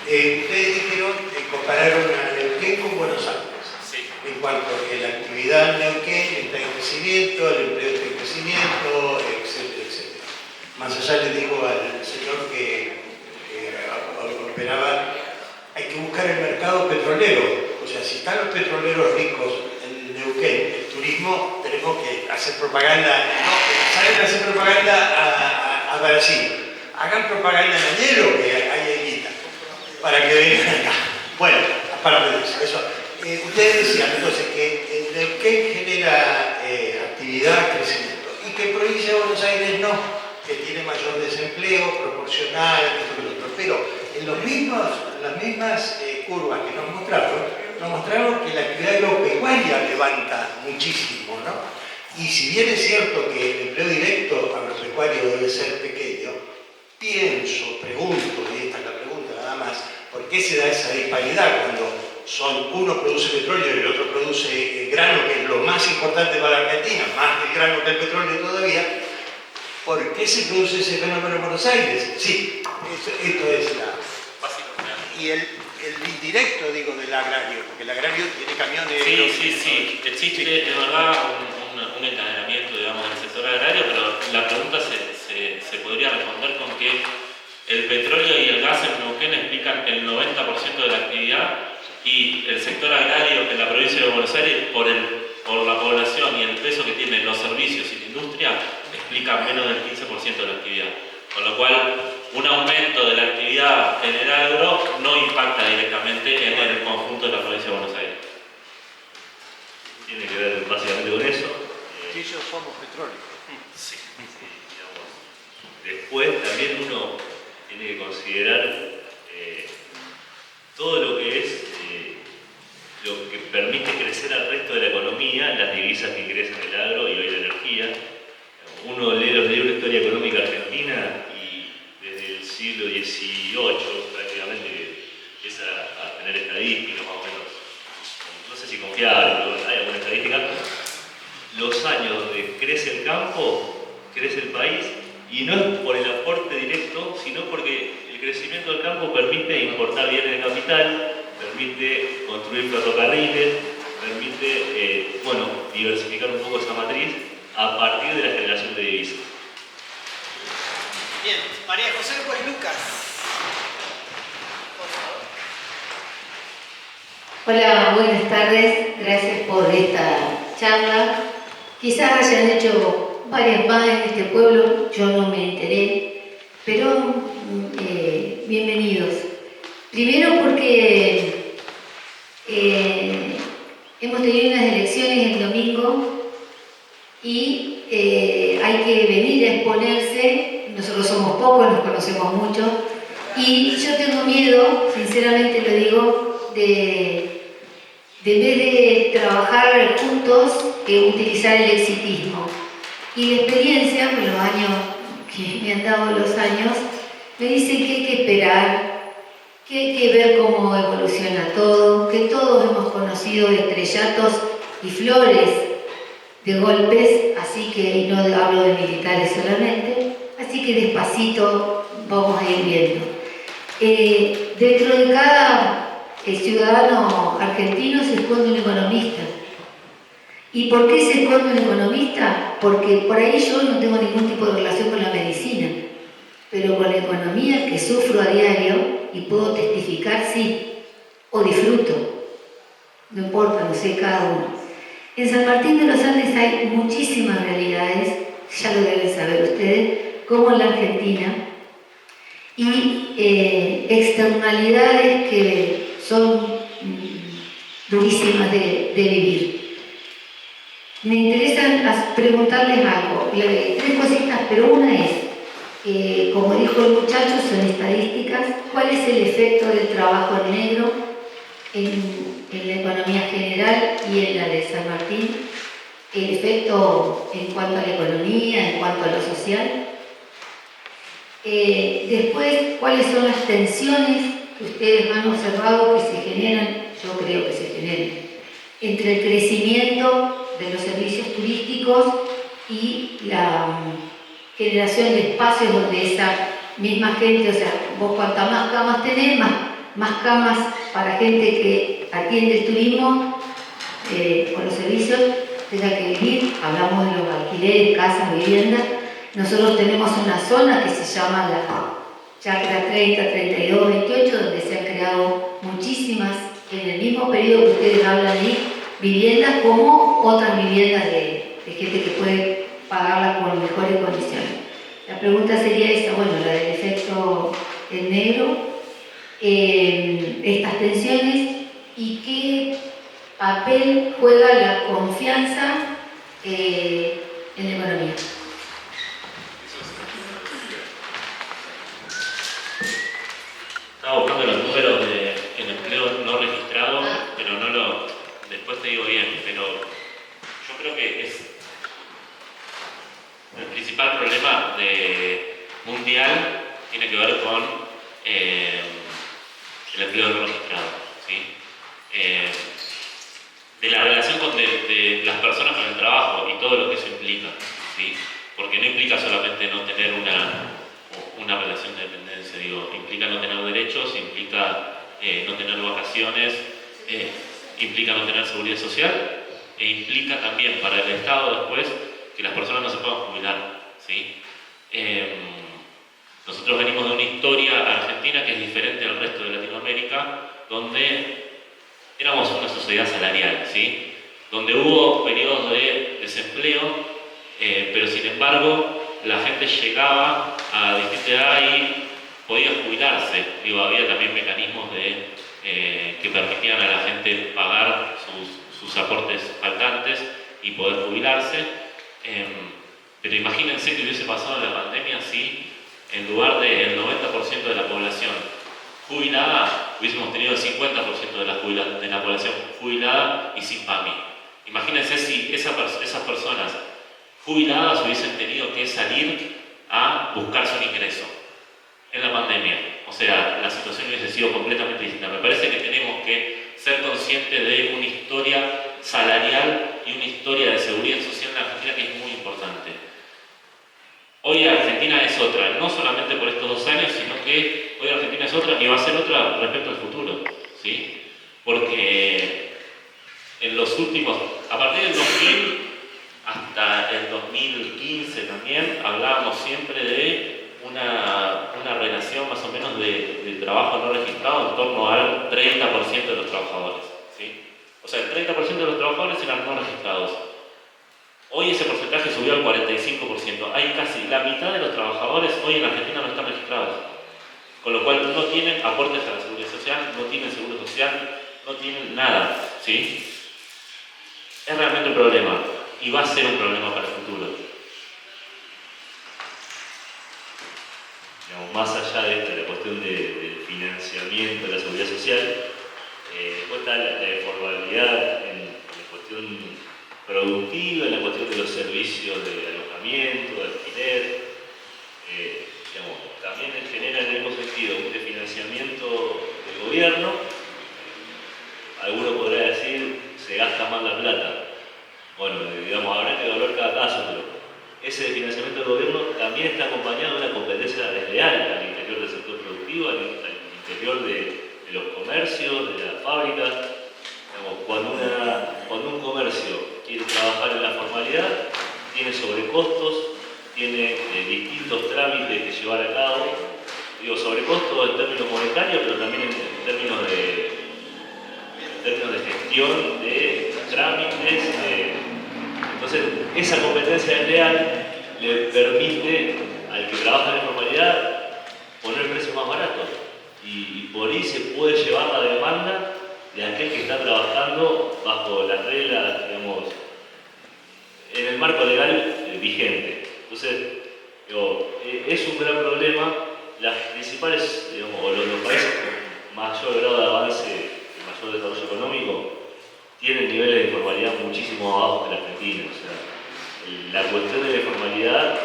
Ustedes dijeron, compararon a Neuquén con Buenos Aires. Sí. En cuanto a que la actividad en Neuquén está en crecimiento, el empleo está en crecimiento, etcétera, etcétera. Más allá le digo al señor que operaba, hay que buscar el mercado petrolero. O sea, si están los petroleros ricos en Neuquén, el turismo, tenemos que hacer propaganda, ¿saben hacer propaganda a Brasil? Hagan propaganda en Añelo, que hay guita, para que vengan acá. Bueno, aparte de eso. Ustedes decían entonces que Neuquén genera actividad, crecimiento, y que provincia de Buenos Aires no, que tiene mayor desempleo proporcional, esto que lo otro. Pero en las mismas curvas que nos mostraron que la actividad agropecuaria levanta muchísimo, ¿no? Y si bien es cierto que el empleo directo agropecuario debe ser pequeño, pregunto, y esta es la pregunta nada más, ¿por qué se da esa disparidad cuando uno produce petróleo y el otro produce grano, que es lo más importante para la Argentina, más el grano que el petróleo todavía? ¿Por qué se produce ese fenómeno en Buenos Aires? Sí, esto es la... Y el indirecto, digo, del agrario, porque el agrario tiene camiones... Sí. Existe, de verdad, un encadenamiento, digamos, en el sector agrario, pero la pregunta se podría responder con que el petróleo y el gas en Neuquén explican el 90% de la actividad y el sector agrario en la provincia de Buenos Aires, por la población y el peso que tienen los servicios y la industria, explica menos del 15% de la actividad. Con lo cual, un aumento de la actividad en el agro no impacta directamente en el conjunto de la provincia de Buenos Aires. Tiene que ver básicamente con eso. Que ellos somos petróleo. Sí, digamos. Después también uno tiene que considerar todo lo que es lo que permite crecer al resto de la economía, las divisas que crecen en el agro y hoy la energía. Uno lee los libros de historia económica argentina y desde el siglo XVIII prácticamente empieza a tener estadísticas más o menos, no sé si confiables, pero hay alguna estadística. Los años donde crece el campo, crece el país, y no es por el aporte directo, sino porque el crecimiento del campo permite importar bienes de capital, permite construir ferrocarriles, permite diversificar un poco esa matriz a partir de la generación de divisas. Bien, María José, pues Lucas. Por favor. Hola, buenas tardes. Gracias por esta charla. Quizás hayan hecho varias más en este pueblo, yo no me enteré, pero bienvenidos. Primero porque hemos tenido unas elecciones el domingo y hay que venir a exponerse. Nosotros somos pocos, nos conocemos mucho, y yo tengo miedo, sinceramente lo digo, de en vez de trabajar juntos, utilizar el exitismo. Y la experiencia, con los años que me han dado los años, me dicen que hay que esperar, que hay que ver cómo evoluciona todo, que todos hemos conocido estrellatos y flores de golpes, así que, y no hablo de militares solamente, así que despacito vamos a ir viendo. Dentro de cada ciudadano argentino se esconde un economista. ¿Y por qué se esconde un economista? Porque por ahí yo no tengo ningún tipo de relación con la medicina, pero con la economía que sufro a diario y puedo testificar, sí, o disfruto, no importa, no sé, cada uno. En San Martín de los Andes hay muchísimas realidades, ya lo deben saber ustedes, como en la Argentina, y externalidades que son durísimas de vivir. Me interesa preguntarles algo, 3 cositas, pero una es, como dijo el muchacho, son estadísticas. ¿Cuál es el efecto del trabajo en negro en la economía general y en la de San Martín? El efecto en cuanto a la economía, en cuanto a lo social. Después, ¿cuáles son las tensiones que ustedes han observado que se generan? Yo creo que se generan entre el crecimiento de los servicios turísticos y la generación de espacios donde esa misma gente, o sea, vos cuantas más camas tenés, más camas para gente que atiende el turismo con los servicios, tenga que vivir. Hablamos de los alquileres, casas, viviendas. Nosotros tenemos una zona que se llama la Chacra 30, 32, 28, donde se han creado muchísimas, en el mismo periodo que ustedes hablan ahí, viviendas como otras viviendas de gente que puede pagarlas con mejores condiciones. La pregunta sería esa, bueno, la del efecto en negro, estas tensiones, y qué papel juega la confianza en la economía. Estaba buscando los números del empleo no registrado, pero no lo... Después te digo bien, pero yo creo que es el principal problema mundial tiene que ver con el empleo no registrado, ¿sí? De la relación de las personas con el trabajo y todo lo que eso implica, ¿sí? Porque no implica solamente no tener una relación de dependencia, digo, implica no tener derechos, implica no tener vacaciones, implica no tener seguridad social e implica también para el Estado después que las personas no se puedan jubilar, ¿sí? Nosotros venimos de una historia argentina que es diferente al resto de Latinoamérica, donde éramos una sociedad salarial, ¿sí? Donde hubo periodos de desempleo, pero sin embargo la gente llegaba a distinta edad y podía jubilarse. Digo, había también mecanismos que permitían a la gente pagar sus aportes faltantes y poder jubilarse. Pero imagínense que hubiese pasado en la pandemia si en lugar del 90% de la población jubilada, hubiésemos tenido el 50% de la población jubilada y sin PAMI. Imagínense si esas personas jubiladas hubiesen tenido que salir a buscarse un ingreso en la pandemia. O sea, la situación hubiese sido completamente distinta. Me parece que tenemos que ser conscientes de una historia salarial y una historia de seguridad social en Argentina que es muy importante. Hoy Argentina es otra, no solamente por estos 2 años, sino que hoy Argentina es otra y va a ser otra respecto al futuro, ¿sí? Porque en los últimos, a partir del 2000 hasta el 2015 también, hablábamos siempre de una relación más o menos de trabajo no registrado en torno al 30% de los trabajadores, ¿sí? O sea, el 30% de los trabajadores eran no registrados. Hoy ese porcentaje subió al 45%. Hay casi la mitad de los trabajadores hoy en Argentina no están registrados. Con lo cual no tienen aportes a la seguridad social, no tienen seguro social, no tienen nada, ¿sí? Es realmente un problema y va a ser un problema para el futuro. Digamos, más allá de la cuestión del financiamiento de la seguridad social, después está la informalidad en la cuestión productiva, en la cuestión de los servicios de alojamiento, de alquiler. Digamos, también genera en el mismo sentido un desfinanciamiento del gobierno. Alguno podrá decir, se gasta más la plata. Bueno, digamos, habrá que evaluar cada caso, pero ese desfinanciamiento del gobierno también está acompañado de una competencia desleal al interior del sector productivo, al interior de los comercios, de las fábricas. Digamos, cuando un comercio quiere trabajar en la formalidad, tiene sobrecostos, tiene distintos trámites que llevar a cabo. Digo, sobrecostos en términos monetarios, pero también en términos de gestión de trámites. Entonces, esa competencia desleal le permite al que trabaja en la informalidad poner precios más baratos. Y por ahí se puede llevar la demanda de aquel que está trabajando bajo las reglas, digamos, en el marco legal vigente. Entonces, digo, es un gran problema. Las principales, digamos, o los países con mayor grado de avance y mayor desarrollo económico tienen niveles de informalidad muchísimo abajo que la Argentina. O sea, la cuestión de la informalidad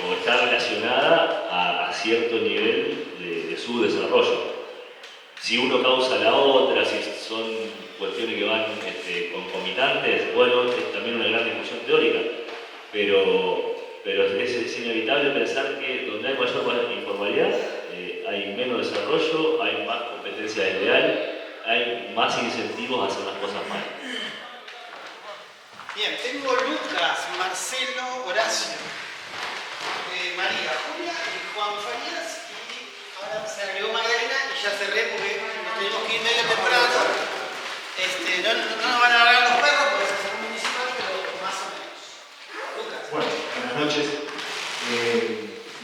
o está relacionada a cierto nivel de su desarrollo. Si uno causa la otra, si son cuestiones que van concomitantes, bueno, es también una gran discusión teórica, pero es inevitable pensar que donde hay mayor informalidad hay menos desarrollo, hay más competencia desleal, hay más incentivos a hacer las cosas mal. Bien, tengo Lucas, Marcelo, Horacio, María, Julia y Juan Farías, y ahora se agregó Magdalena y ya cerré porque nos tenemos que ir medio temprano. No nos van a agarrar los perros porque es el segundo municipal, pero más o menos. Lucas. Bueno, buenas noches.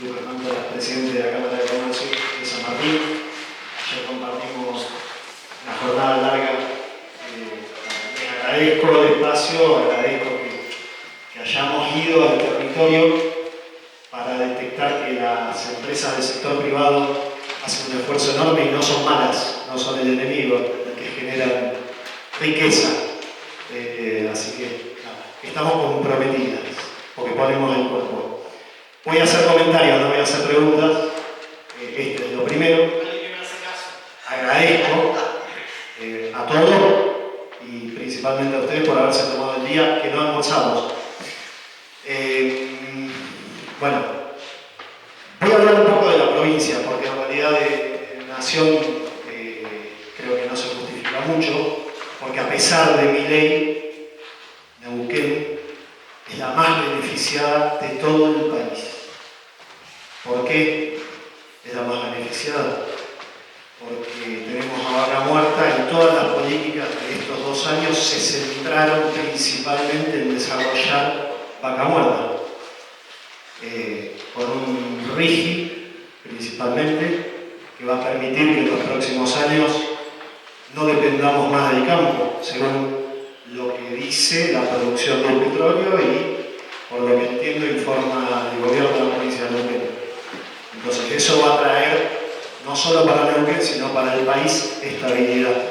Lucas Manta, presidente de la Cámara de Comercio de San Martín. Ayer compartimos una jornada larga agradezco el espacio, agradezco que hayamos ido al territorio para detectar que las empresas del sector privado hacen un esfuerzo enorme y no son malas, no son el enemigo, el que generan riqueza. Así que estamos comprometidas, porque ponemos el cuerpo. Voy a hacer comentarios, no voy a hacer preguntas. Este es lo primero. Agradezco a todos y principalmente a ustedes por haberse tomado el día que no almorzamos. Bueno, voy a hablar un poco de la provincia, porque en realidad de Nación creo que no se justifica mucho, porque a pesar de mi ley, Neuquén es la más beneficiada de todo el país. ¿Por qué es la más beneficiada? Porque tenemos a Vaca Muerta y todas las políticas de estos 2 años se centraron principalmente en desarrollar Vaca Muerta. Con un RIGI principalmente, que va a permitir que en los próximos años no dependamos más del campo, según lo que dice la producción del petróleo y, por lo que entiendo, informa el gobierno de la provincia de Neuquén. Entonces eso va a traer, no solo para Neuquén, sino para el país, estabilidad.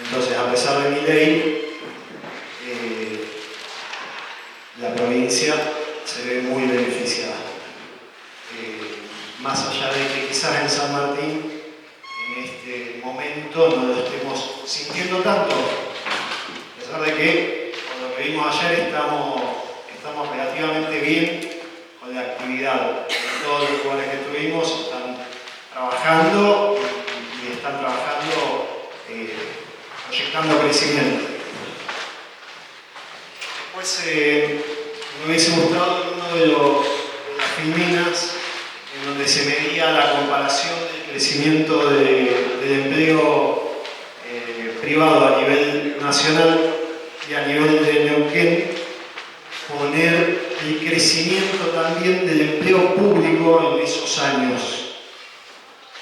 Entonces, a pesar de mi ley, la provincia se ve muy beneficiada. Más allá de que quizás en San Martín, en este momento, no lo estemos sintiendo tanto, a pesar de que, con lo que vimos ayer, estamos relativamente bien con la actividad. En todos los lugares que estuvimos están trabajando y están trabajando proyectando crecimiento. Después me hubiese gustado en uno de las filminas en donde se medía la comparación del crecimiento del empleo privado a nivel nacional y a nivel de Neuquén, poner el crecimiento también del empleo público en esos años.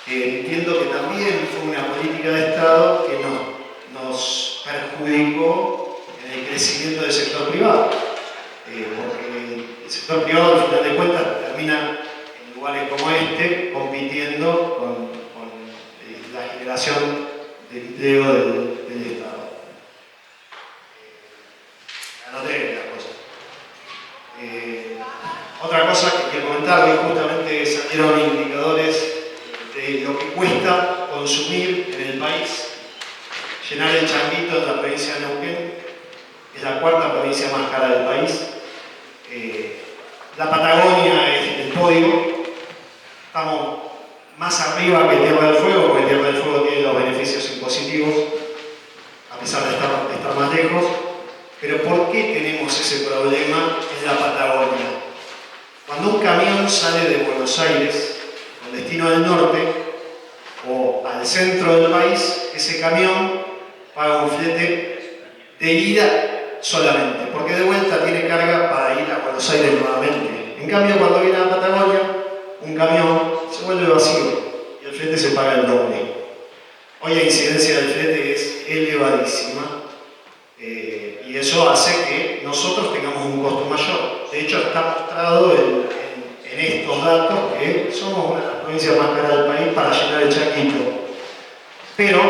Entiendo que también fue una política de Estado que nos perjudicó en el crecimiento del sector privado, porque el sector privado al final de cuentas termina en lugares como este compitiendo con la generación de empleo del Estado. Anoté la cosa. Otra cosa que quiero comentar, que justamente salieron indicadores de lo que cuesta consumir en el país. Llenar el changuito en la provincia de Neuquén es la 4ª provincia más cara del país. La Patagonia es el podio. Estamos más arriba que Tierra del Fuego, porque Tierra del Fuego tiene los beneficios impositivos, a pesar de estar más lejos. Pero ¿por qué tenemos ese problema en la Patagonia? Cuando un camión sale de Buenos Aires con destino al norte o al centro del país, ese camión paga un flete de ida solamente, porque de vuelta tiene carga para ir a Buenos Aires nuevamente. En cambio, cuando viene a la Patagonia, un camión se vuelve vacío y el flete se paga el doble. Hoy la incidencia del flete es elevadísima. Y eso hace que nosotros tengamos un costo mayor. De hecho, está mostrado en estos datos que somos una de las provincias más caras del país para llenar el changuito. Pero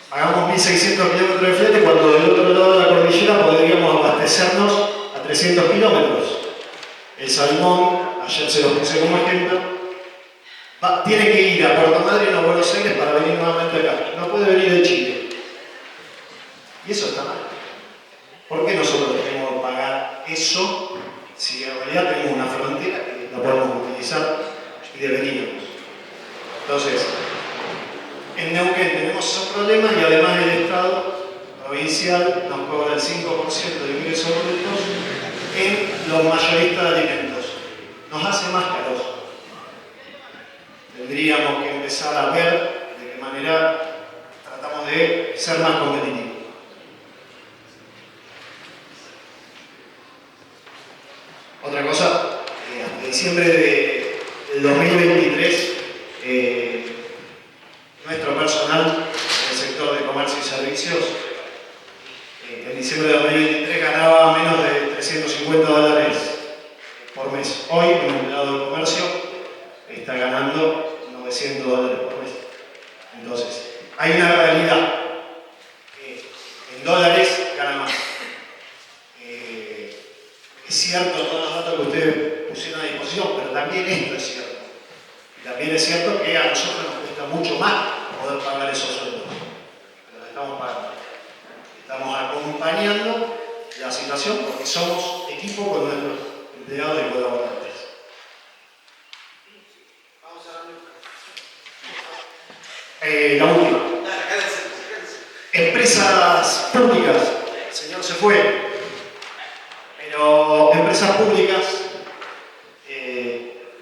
pagamos 1.600 kilómetros de flete cuando del otro lado de la cordillera podríamos abastecernos a 300 kilómetros. El salmón, ayer se los puse como ejemplo, tiene que ir a Puerto Madryn o a Buenos Aires para venir nuevamente acá. No puede venir de Chile. Y eso está mal. ¿Por qué nosotros tenemos que pagar eso si en realidad tenemos una frontera que no podemos utilizar y deberíamos? Entonces, en Neuquén tenemos esos problemas y además el Estado provincial nos cobra el 5% de ingresos brutos en los mayoristas de alimentos. Nos hace más caros. Tendríamos que empezar a ver de qué manera tratamos de ser más competitivos. Otra cosa, hasta diciembre del 2023, nuestro personal del sector de comercio y servicios diciembre de 2023 ganaba menos de 350 dólares por mes. Hoy un empleado de comercio está ganando 900 dólares por mes. Entonces, hay una realidad que en dólares gana más. Es cierto todos los datos que ustedes pusieron a disposición, pero también esto es cierto. Y también es cierto que a nosotros nos cuesta mucho más poder pagar esos sueldos. Pero los estamos pagando. Estamos acompañando la situación porque somos equipo con nuestros empleados y colaboradores. Vamos a darle. La última. Empresas públicas. El señor se fue. Pero empresas públicas,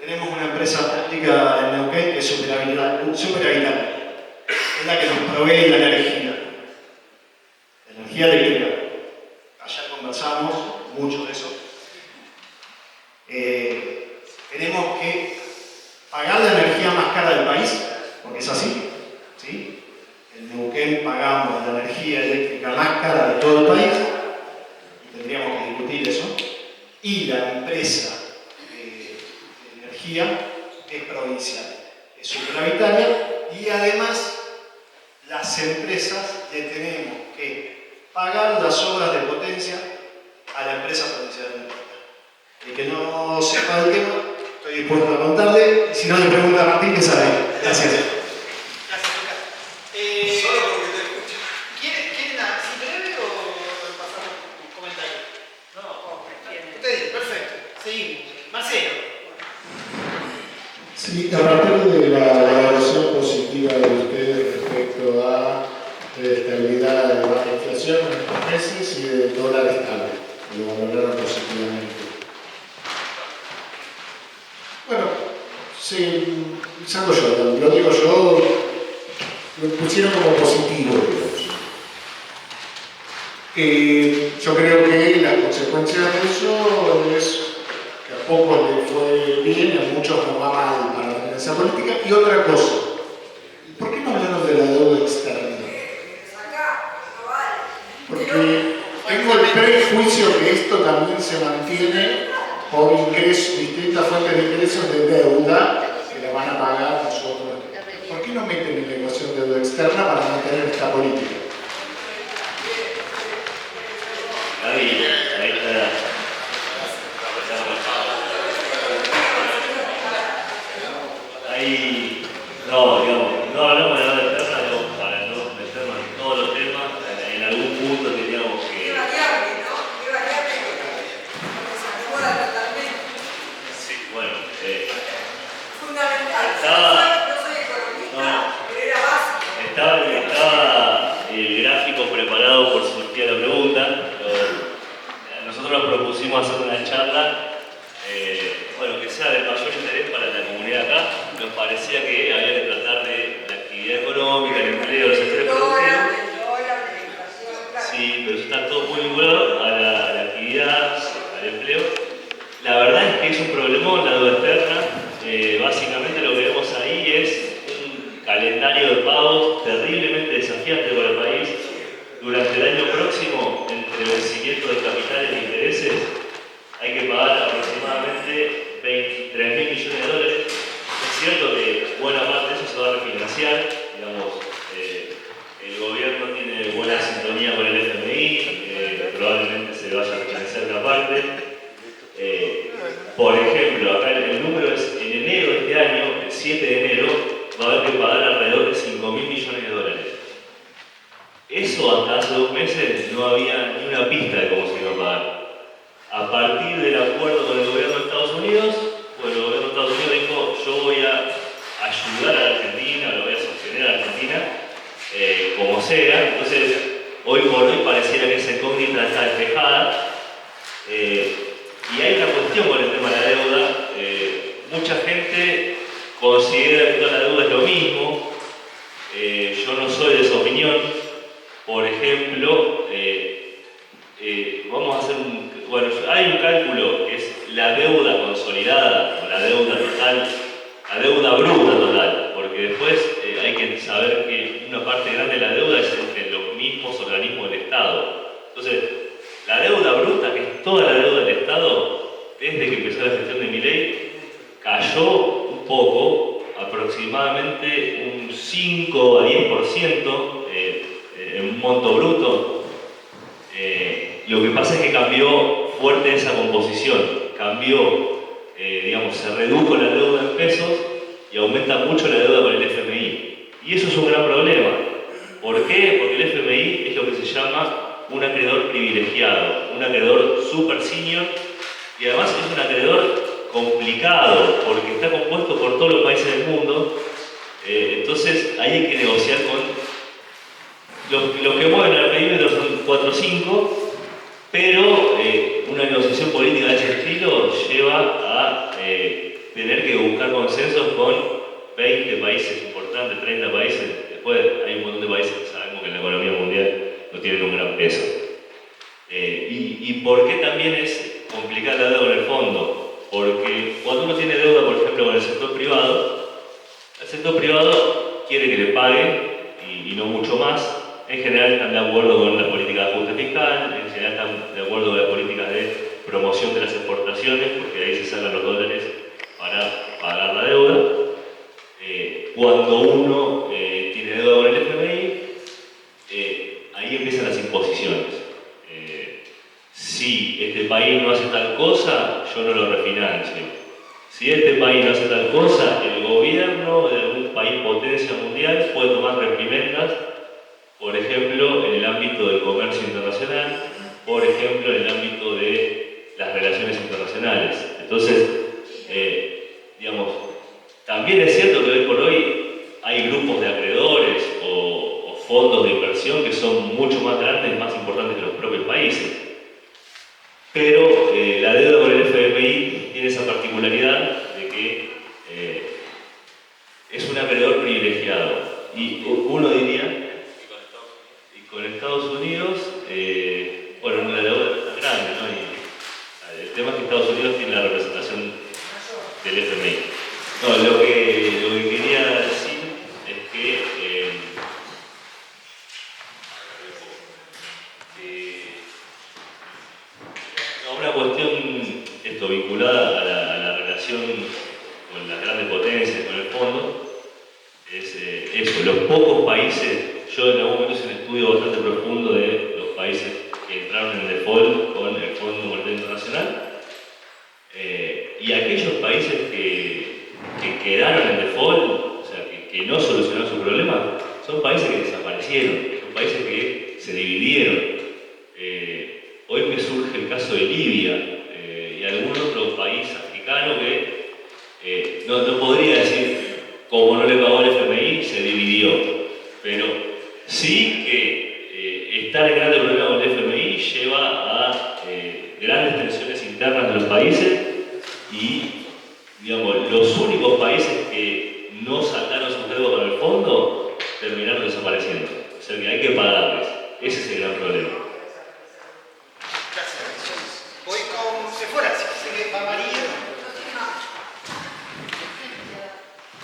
tenemos una empresa pública en Neuquén que es superhabitante. Es la que nos provee la energía eléctrica. Ayer conversamos mucho de eso. Tenemos que pagar la energía más cara del país, porque es así, ¿sí? En Neuquén pagamos la energía eléctrica más cara de todo el país. Tendríamos que discutir eso. Y la empresa de energía es provincial, es superhabitaria y además las empresas le tenemos que pagar las obras de potencia a la empresa provincial de energía. El que no sepa el tema, estoy dispuesto a contarle, y si no le pregunta a Martín que sabe. Gracias. Gracias, Lucas. Solo porque te escucho. ¿Quieren así breve o pasamos un comentario? No, ustedes, perfecto. Seguimos. Marcelo. Sí, a partir de la valoración positiva de ustedes respecto a estabilidad de baja inflación en estos meses y de dólar estable, lo valoraron positivamente. Bueno, sí, salgo yo, lo digo yo, lo pusieron como positivo, digamos. Yo creo que las consecuencias de eso es que a pocos les fue bien y a muchos nos va mal para la finanza política. Y otra cosa, ¿por qué no hablaron de la deuda externa? Porque tengo el prejuicio que esto también se mantiene por ingresos, distintas fuentes de ingresos de deuda que la van a pagar nosotros. ¿Por qué no meten en la ecuación de deuda externa para mantener esta política? Ahí está. Ahí, no, digamos, no hablamos de la deuda externa, digamos, para no meternos en todos los temas, en algún punto teníamos que... Qué variable, ¿no? Qué variable que se acomoda totalmente. Sí, bueno, Fundamental. Estaba... No soy economista, No. pero era básico. Estaba el gráfico preparado por surgir la pregunta. Nosotros nos propusimos hacer una charla bueno, que sea de mayor interés para la comunidad acá. Nos parecía que había que tratar de la actividad económica, el empleo, los sectores productivos. Sí, pero eso está todo muy vinculado a la actividad, al empleo. La verdad es que es un problemón la deuda externa. Básicamente lo que vemos ahí es un calendario de pagos terriblemente desafiante para el país. Durante el año próximo, entre vencimiento de capitales e intereses, hay que pagar aproximadamente 23.000 millones de dólares. Es cierto que buena parte de eso se va a refinanciar, digamos, el gobierno tiene buena sintonía con el FMI, probablemente se vaya a refinanciar una parte. Por ejemplo, acá el número es en enero de este año, el 7 de enero, va a haber que pagar alrededor de 5.000 millones de dólares. Eso hasta hace 2 meses no había ni una pista de cómo se iba a pagar. A partir del acuerdo con el gobierno de Estados Unidos, pues el gobierno de Estados Unidos dijo: yo voy a ayudar a la Argentina, lo voy a sostener a la Argentina, como sea. Entonces, hoy por hoy pareciera que esa incógnita está despejada. Y hay una cuestión con el tema de la deuda. Mucha gente considera que toda la deuda es lo mismo. Yo no soy de esa opinión. Por ejemplo, vamos a hacer bueno, hay un cálculo que es la deuda consolidada, o la deuda total, la deuda bruta total, porque después hay que saber que una parte grande de la deuda es entre los mismos organismos del Estado. Entonces, la deuda bruta, que es toda la deuda del Estado, desde que empezó la gestión de Milei, cayó un poco, aproximadamente un 5 a 10% en un monto bruto. Lo que pasa es que cambió fuerte esa composición, cambió, se redujo la deuda en pesos y aumenta mucho la deuda con el FMI. Y eso es un gran problema. ¿Por qué? Porque el FMI es lo que se llama un acreedor privilegiado, un acreedor super senior, y además es un acreedor complicado porque está compuesto por todos los países del mundo. Entonces ahí hay que negociar con los que mueven al perímetro, son 4 o 5, pero una negociación política de ese estilo lleva a tener que buscar consensos con 20 países importantes, 30 países. Después hay un montón de países que sabemos que en la economía mundial no tienen un gran peso. ¿Y por qué también es complicada la deuda en el fondo? Porque cuando uno tiene deuda, por ejemplo, con el sector privado quiere que le paguen y no mucho más. En general están de acuerdo con las políticas de ajuste fiscal, en general están de acuerdo con las políticas de promoción de las exportaciones, porque de ahí se sacan los dólares para pagar la deuda. Cuando uno tiene deuda con el FMI, ahí empiezan las imposiciones. Si este país no hace tal cosa, yo no lo refinancio. Si este país no hace tal cosa, el gobierno de algún país potencia mundial puede tomar reprimendas, por ejemplo, en el ámbito del comercio internacional, por ejemplo, en el ámbito de las relaciones internacionales. Entonces, también es cierto que hoy por hoy hay grupos de acreedores o fondos de inversión que son mucho más grandes, más importantes que los propios países. Pero la deuda con el FMI tiene esa particularidad de que es un acreedor privilegiado. Y uno diría, y con Estados Unidos, bueno, la deuda no es tan grande, ¿no? Y el tema es que Estados Unidos tiene la representación del FMI. No, lo que quería decir es que una cuestión vinculada a la relación con las grandes potencias, con el fondo, es eso, los pocos países. Yo en algún momento hice un estudio bastante profundo de los países que entraron en default con el Fondo Monetario Internacional, y aquellos países que quedaron en default, o sea, que no solucionaron su problema, son países que desaparecieron, son países que se dividieron. Hoy me surge el caso de Libia y algún otro país africano que no podría decir, como no le pagó el FMI, se dividió, pero sí que estar en grande problema con el FMI lleva a grandes tensiones internas de los países y, los únicos países que no saltaron sus deudas con el fondo terminaron desapareciendo. O sea que hay que pagarles. Ese es el gran problema. Gracias. Voy con Sephora, si sé que va María.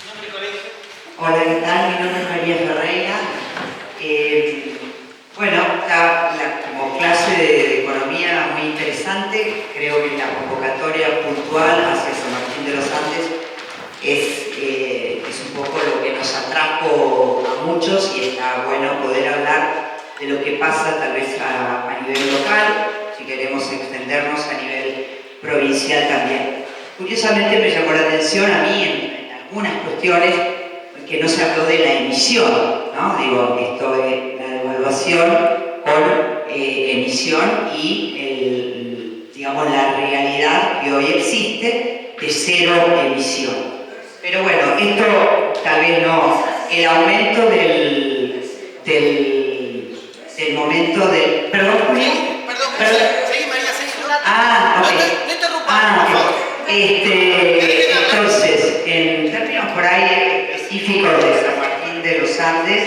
¿Nombre y colegio? Hola, ¿qué tal? Mi nombre es María Ferreira. Como clase de economía muy interesante, creo que la convocatoria puntual hacia San Martín de los Andes es un poco lo que nos atrajo a muchos y está bueno poder hablar de lo que pasa tal vez a nivel local, si queremos extendernos a nivel provincial también. Curiosamente me llamó la atención a mí en algunas cuestiones que no se habló de la emisión, ¿no? Digo, esto de la devaluación con emisión y la realidad que hoy existe de cero emisión. Pero bueno, esto tal vez no, el aumento del momento del... ¿Perdón, Julio? Perdón. Seguí, María, seguí. Ok. No interrumpas, por favor. Entonces, en términos por ahí específicos de San Martín de los Andes,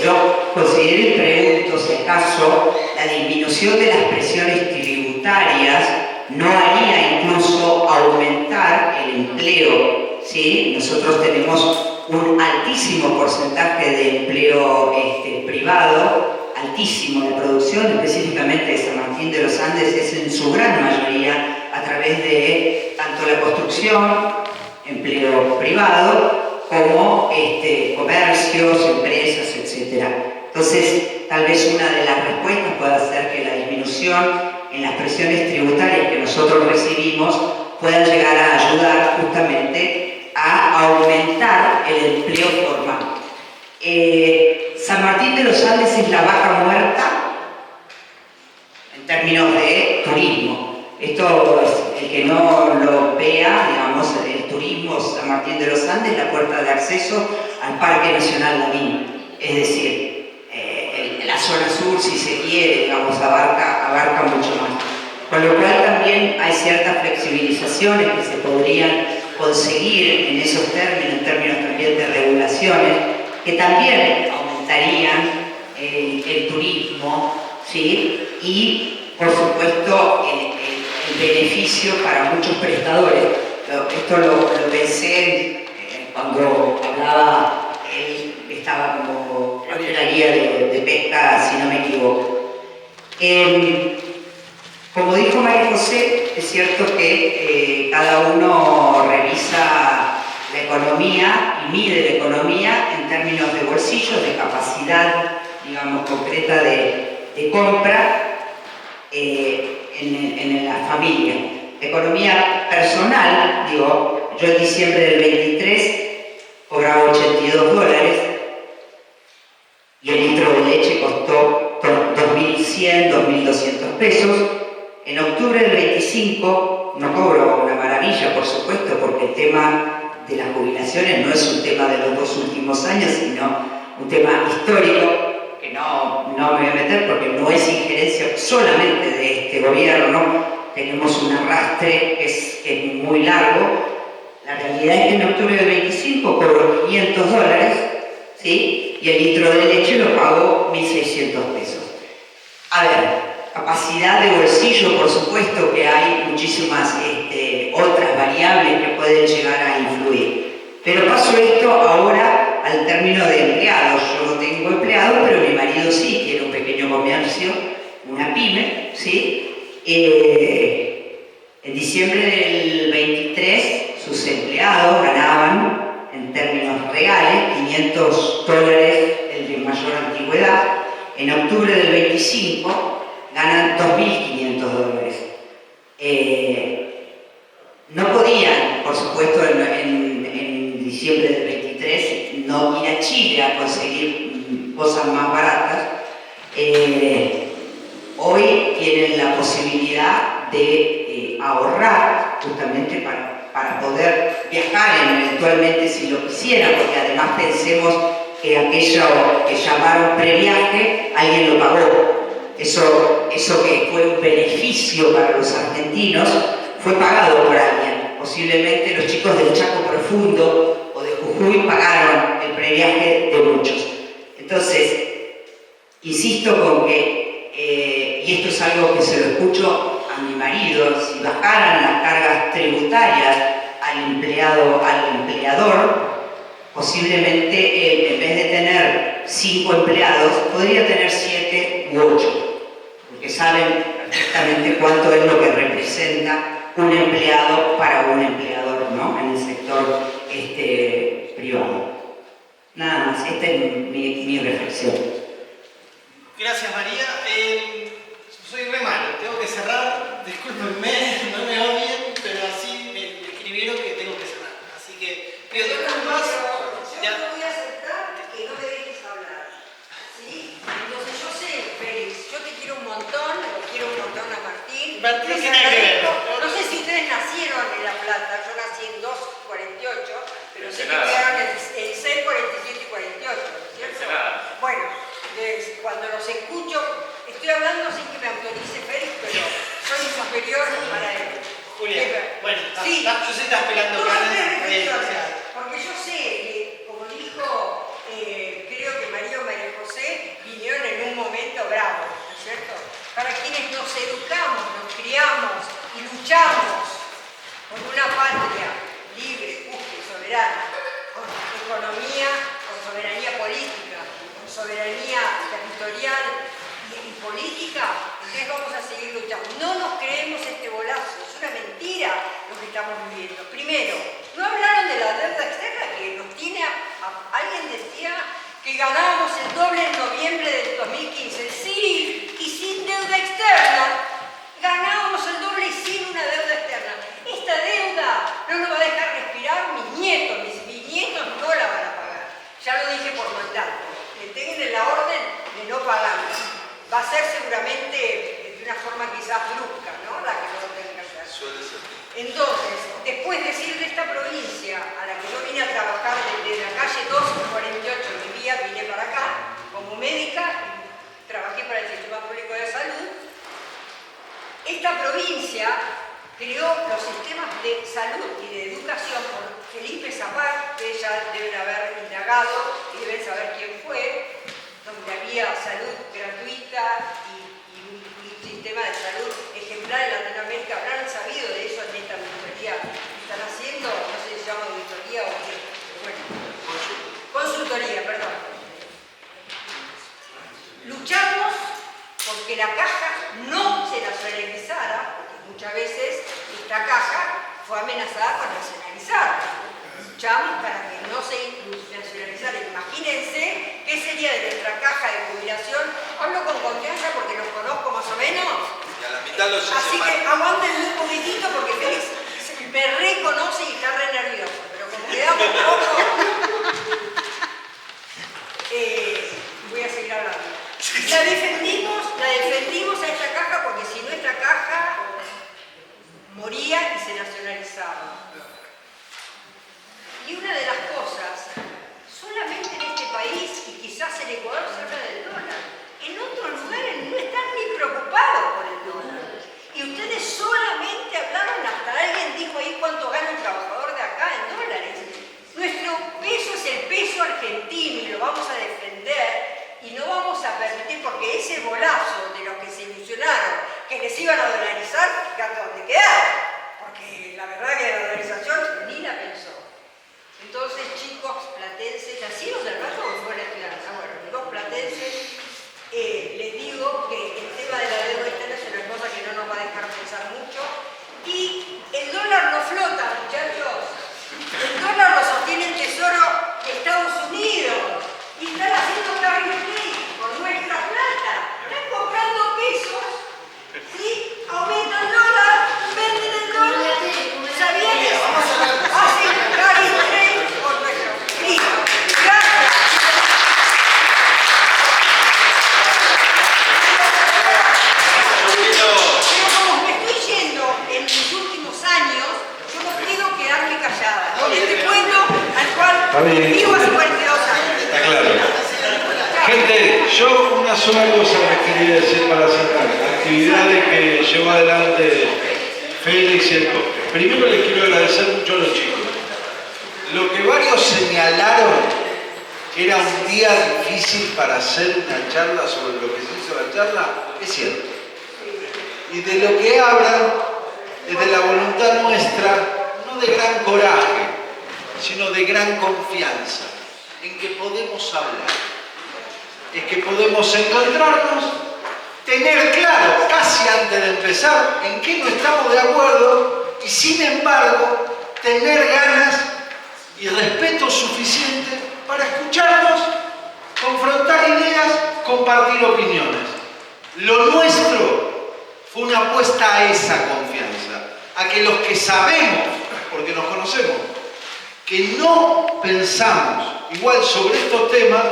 yo considero y pregunto si acaso la disminución de las presiones tributarias no haría incluso aumentar el empleo, ¿sí? Nosotros tenemos un altísimo porcentaje de empleo privado, altísimo. La producción específicamente de San Martín de los Andes es en su gran mayoría a través de tanto la construcción, empleo privado, como comercios, empresas, etc. Entonces, tal vez una de las respuestas pueda ser que la disminución en las presiones tributarias que nosotros recibimos puedan llegar a ayudar justamente a aumentar el empleo formal. San Martín de los Andes es la vaca muerta en términos de turismo. Esto es, el que no lo vea, digamos, el turismo San Martín de los Andes, la puerta de acceso al Parque Nacional Lavín. Es decir, la zona sur, si se quiere, digamos, abarca mucho más. Con lo cual también hay ciertas flexibilizaciones que se podrían conseguir en esos términos, en términos también de regulaciones, que también aumentarían el turismo, ¿sí? Y, por supuesto, el beneficio para muchos prestadores. Esto lo pensé cuando hablaba, él estaba como en la guía de pesca, si no me equivoco. Como dijo María José, es cierto que cada uno revisa la economía y mide la economía en términos de bolsillos, de capacidad, digamos, concreta de compra en la familia. Economía personal, digo, yo en diciembre del 23 cobraba $82 y el litro de leche costó 2.100, 2.200 pesos. En octubre del 25 no cobro una maravilla, por supuesto, porque el tema de las jubilaciones no es un tema de los 2 últimos años, sino un tema histórico que no me voy a meter porque no es injerencia solamente de este gobierno. Tenemos un arrastre que es muy largo. La realidad es que en octubre del 25 cobro $500, ¿sí? Y el litro de leche lo pago 1.600 pesos. A ver, capacidad de bolsillo, por supuesto que hay muchísimas otras variables que pueden llegar a influir. Pero paso esto ahora al término de empleados. Yo no tengo empleados, pero mi marido sí, tiene un pequeño comercio, una pyme, ¿sí? En diciembre del 23 sus empleados ganaban, en términos reales, $500, el de mayor antigüedad. En octubre del 25 ganan $2.500. No podían, por supuesto, en diciembre del 23 no ir a Chile a conseguir cosas más baratas. Hoy tienen la posibilidad de ahorrar justamente para poder viajar eventualmente si lo quisieran, porque además pensemos que aquello que llamaron previaje, alguien lo pagó. Eso que fue un beneficio para los argentinos fue pagado por alguien. Posiblemente los chicos del Chaco Profundo o de Jujuy pagaron el previaje de muchos. Entonces, insisto con que, y esto es algo que se lo escucho a mi marido, si bajaran las cargas tributarias al empleador, posiblemente en vez de tener 5 empleados, podría tener 7 u 8, porque saben perfectamente cuánto es lo que representa un empleado para un empleador, ¿no? En el sector privado. Nada más, esta es mi reflexión. Gracias, María. Soy re malo, tengo que cerrar, discúlpenme, no me odien, pero así me escribieron que tengo que cerrar. Así que pido disculpas. Yo no voy a aceptar que no me dejes hablar. ¿Sí? Entonces yo sé, Félix, yo te quiero un montón, lo quiero un montón a Martín. Martín tiene que ver. No sé si ustedes nacieron en La Plata, yo nací en 248, pero sé que quedaron en 6, 47 y 48, ¿no es cierto? Bueno, cuando los escucho, estoy hablando sin que me autorice Félix, pero soy superior para él. Julia, bueno, sí, yo sé que estás esperando no, ganas. porque yo sé que, como dijo, creo que María o María José vinieron en un momento bravo, ¿no es cierto? Para quienes nos educamos, nos criamos y luchamos por una patria libre, justa y soberana, con economía, con soberanía política, con soberanía territorial política, entonces vamos a seguir luchando. No nos creemos este bolazo, es una mentira lo que estamos viviendo. Primero, no hablaron de la deuda externa que nos tiene alguien decía que ganábamos el doble en noviembre del 2015. Sí, y sin deuda externa. Ganábamos el doble y sin una deuda externa. Esta deuda no nos va a dejar respirar mis nietos, mis bisnietos no la van a pagar. Ya lo dije por mandato. Que tengan la orden de no pagarla. Va a ser seguramente de una forma quizás brusca, ¿no? La que no lo tengan que hacer. Suele ser. Entonces, después decir de esta provincia a la que yo vine a trabajar desde la calle 248, vine para acá como médica, trabajé para el Sistema Público de Salud. Esta provincia creó los sistemas de salud y de educación por Felipe Zapag, que ya deben haber indagado y deben saber quién fue, donde había salud gratuita y un sistema de salud ejemplar en Latinoamérica. Habrán sabido de eso en esta auditoría que están haciendo, no sé si se llama auditoría o qué, bueno, consultoría, perdón. Luchamos porque la caja no se nacionalizara, porque muchas veces esta caja fue amenazada con nacionalizar. Luchamos para que no se nacionalizara. Imagínense qué sería de nuestra caja de jubilación. Hablo con confianza porque los conozco más o menos. Y a la mitad los así que aguántenme un poquitito porque Félix me reconoce y está re nervioso. Pero como quedamos poco, voy a seguir hablando. La defendimos a esta caja porque si no esta caja moría y se nacionalizaba. Y una de las cosas, solamente en este país y quizás en Ecuador se habla del dólar. En otros lugares no están ni preocupados por el dólar. Y ustedes solamente hablaron, hasta alguien dijo ahí cuánto gana un trabajador de acá en dólares. Nuestro peso es el peso argentino y lo vamos a defender. Y no vamos a permitir, porque ese bolazo de los que se ilusionaron que les iban a dolarizar, fíjate dónde quedaron. Porque la verdad que la dolarización ni la pensó. Entonces, chicos platenses, ¿así los del rato o fue la estudianza? Bueno, los platenses, les digo que el tema de la deuda externa es una cosa que no nos va a dejar pensar mucho. Y el dólar no flota, muchachos. El dólar lo sostiene el Tesoro de Estados Unidos. Y están haciendo carry trade con nuestra plata. Están comprando pesos, ¿sí? Aumentan el dólar, venden el dólar. ¿Sabían eso? Hacen carry trade con nuestro. Listo. Gracias. Pero como me estoy yendo en mis últimos años, yo no puedo quedarme callada. En este pueblo al cual vivo hace 42 años. Está claro. Gente, yo una sola cosa les quería decir para cerrar. La actividad que llevó adelante Félix y el COP. Primero les quiero agradecer mucho a los chicos. Lo que varios señalaron que era un día difícil para hacer una charla sobre lo que se hizo la charla, es cierto. Y de lo que hablan es de la voluntad nuestra, no de gran coraje, sino de gran confianza en que podemos hablar, es que podemos encontrarnos, tener claro, casi antes de empezar, en qué no estamos de acuerdo y sin embargo tener ganas y respeto suficiente para escucharnos, confrontar ideas, compartir opiniones. Lo nuestro fue una apuesta a esa confianza, a que los que sabemos, porque nos conocemos, que no pensamos igual sobre estos temas,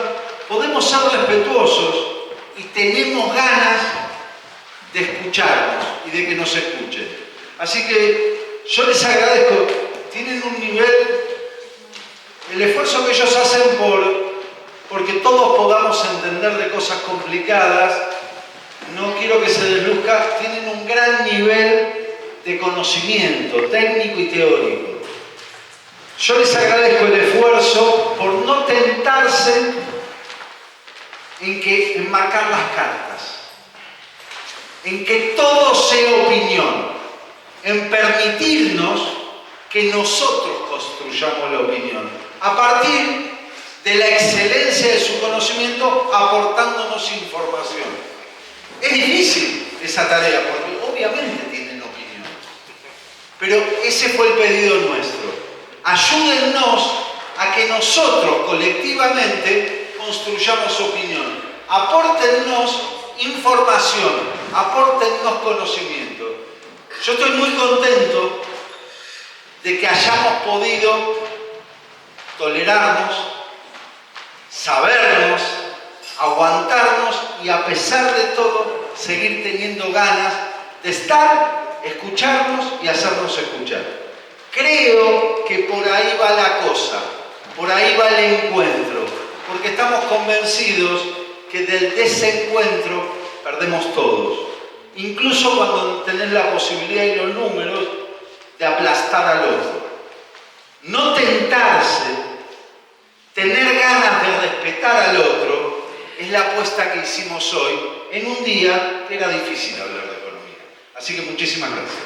podemos ser respetuosos y tenemos ganas de escucharnos y de que nos escuchen. Así que yo les agradezco, tienen un nivel, el esfuerzo que ellos hacen porque todos podamos entender de cosas complicadas, no quiero que se desluzca, tienen un gran nivel de conocimiento técnico y teórico. Yo les agradezco el esfuerzo por no tentarse en marcar las cartas, en que todo sea opinión, en permitirnos que nosotros construyamos la opinión, a partir de la excelencia de su conocimiento, aportándonos información. Es difícil esa tarea, porque obviamente tienen opinión. Pero ese fue el pedido nuestro. Ayúdennos a que nosotros colectivamente construyamos opinión. Apórtennos información, apórtennos conocimiento. Yo estoy muy contento de que hayamos podido tolerarnos, sabernos, aguantarnos y a pesar de todo seguir teniendo ganas de estar, escucharnos y hacernos escuchar. Creo que por ahí va la cosa, por ahí va el encuentro, porque estamos convencidos que del desencuentro perdemos todos, incluso cuando tenés la posibilidad y los números de aplastar al otro. No tentarse, tener ganas de respetar al otro, es la apuesta que hicimos hoy en un día que era difícil hablar de economía. Así que muchísimas gracias.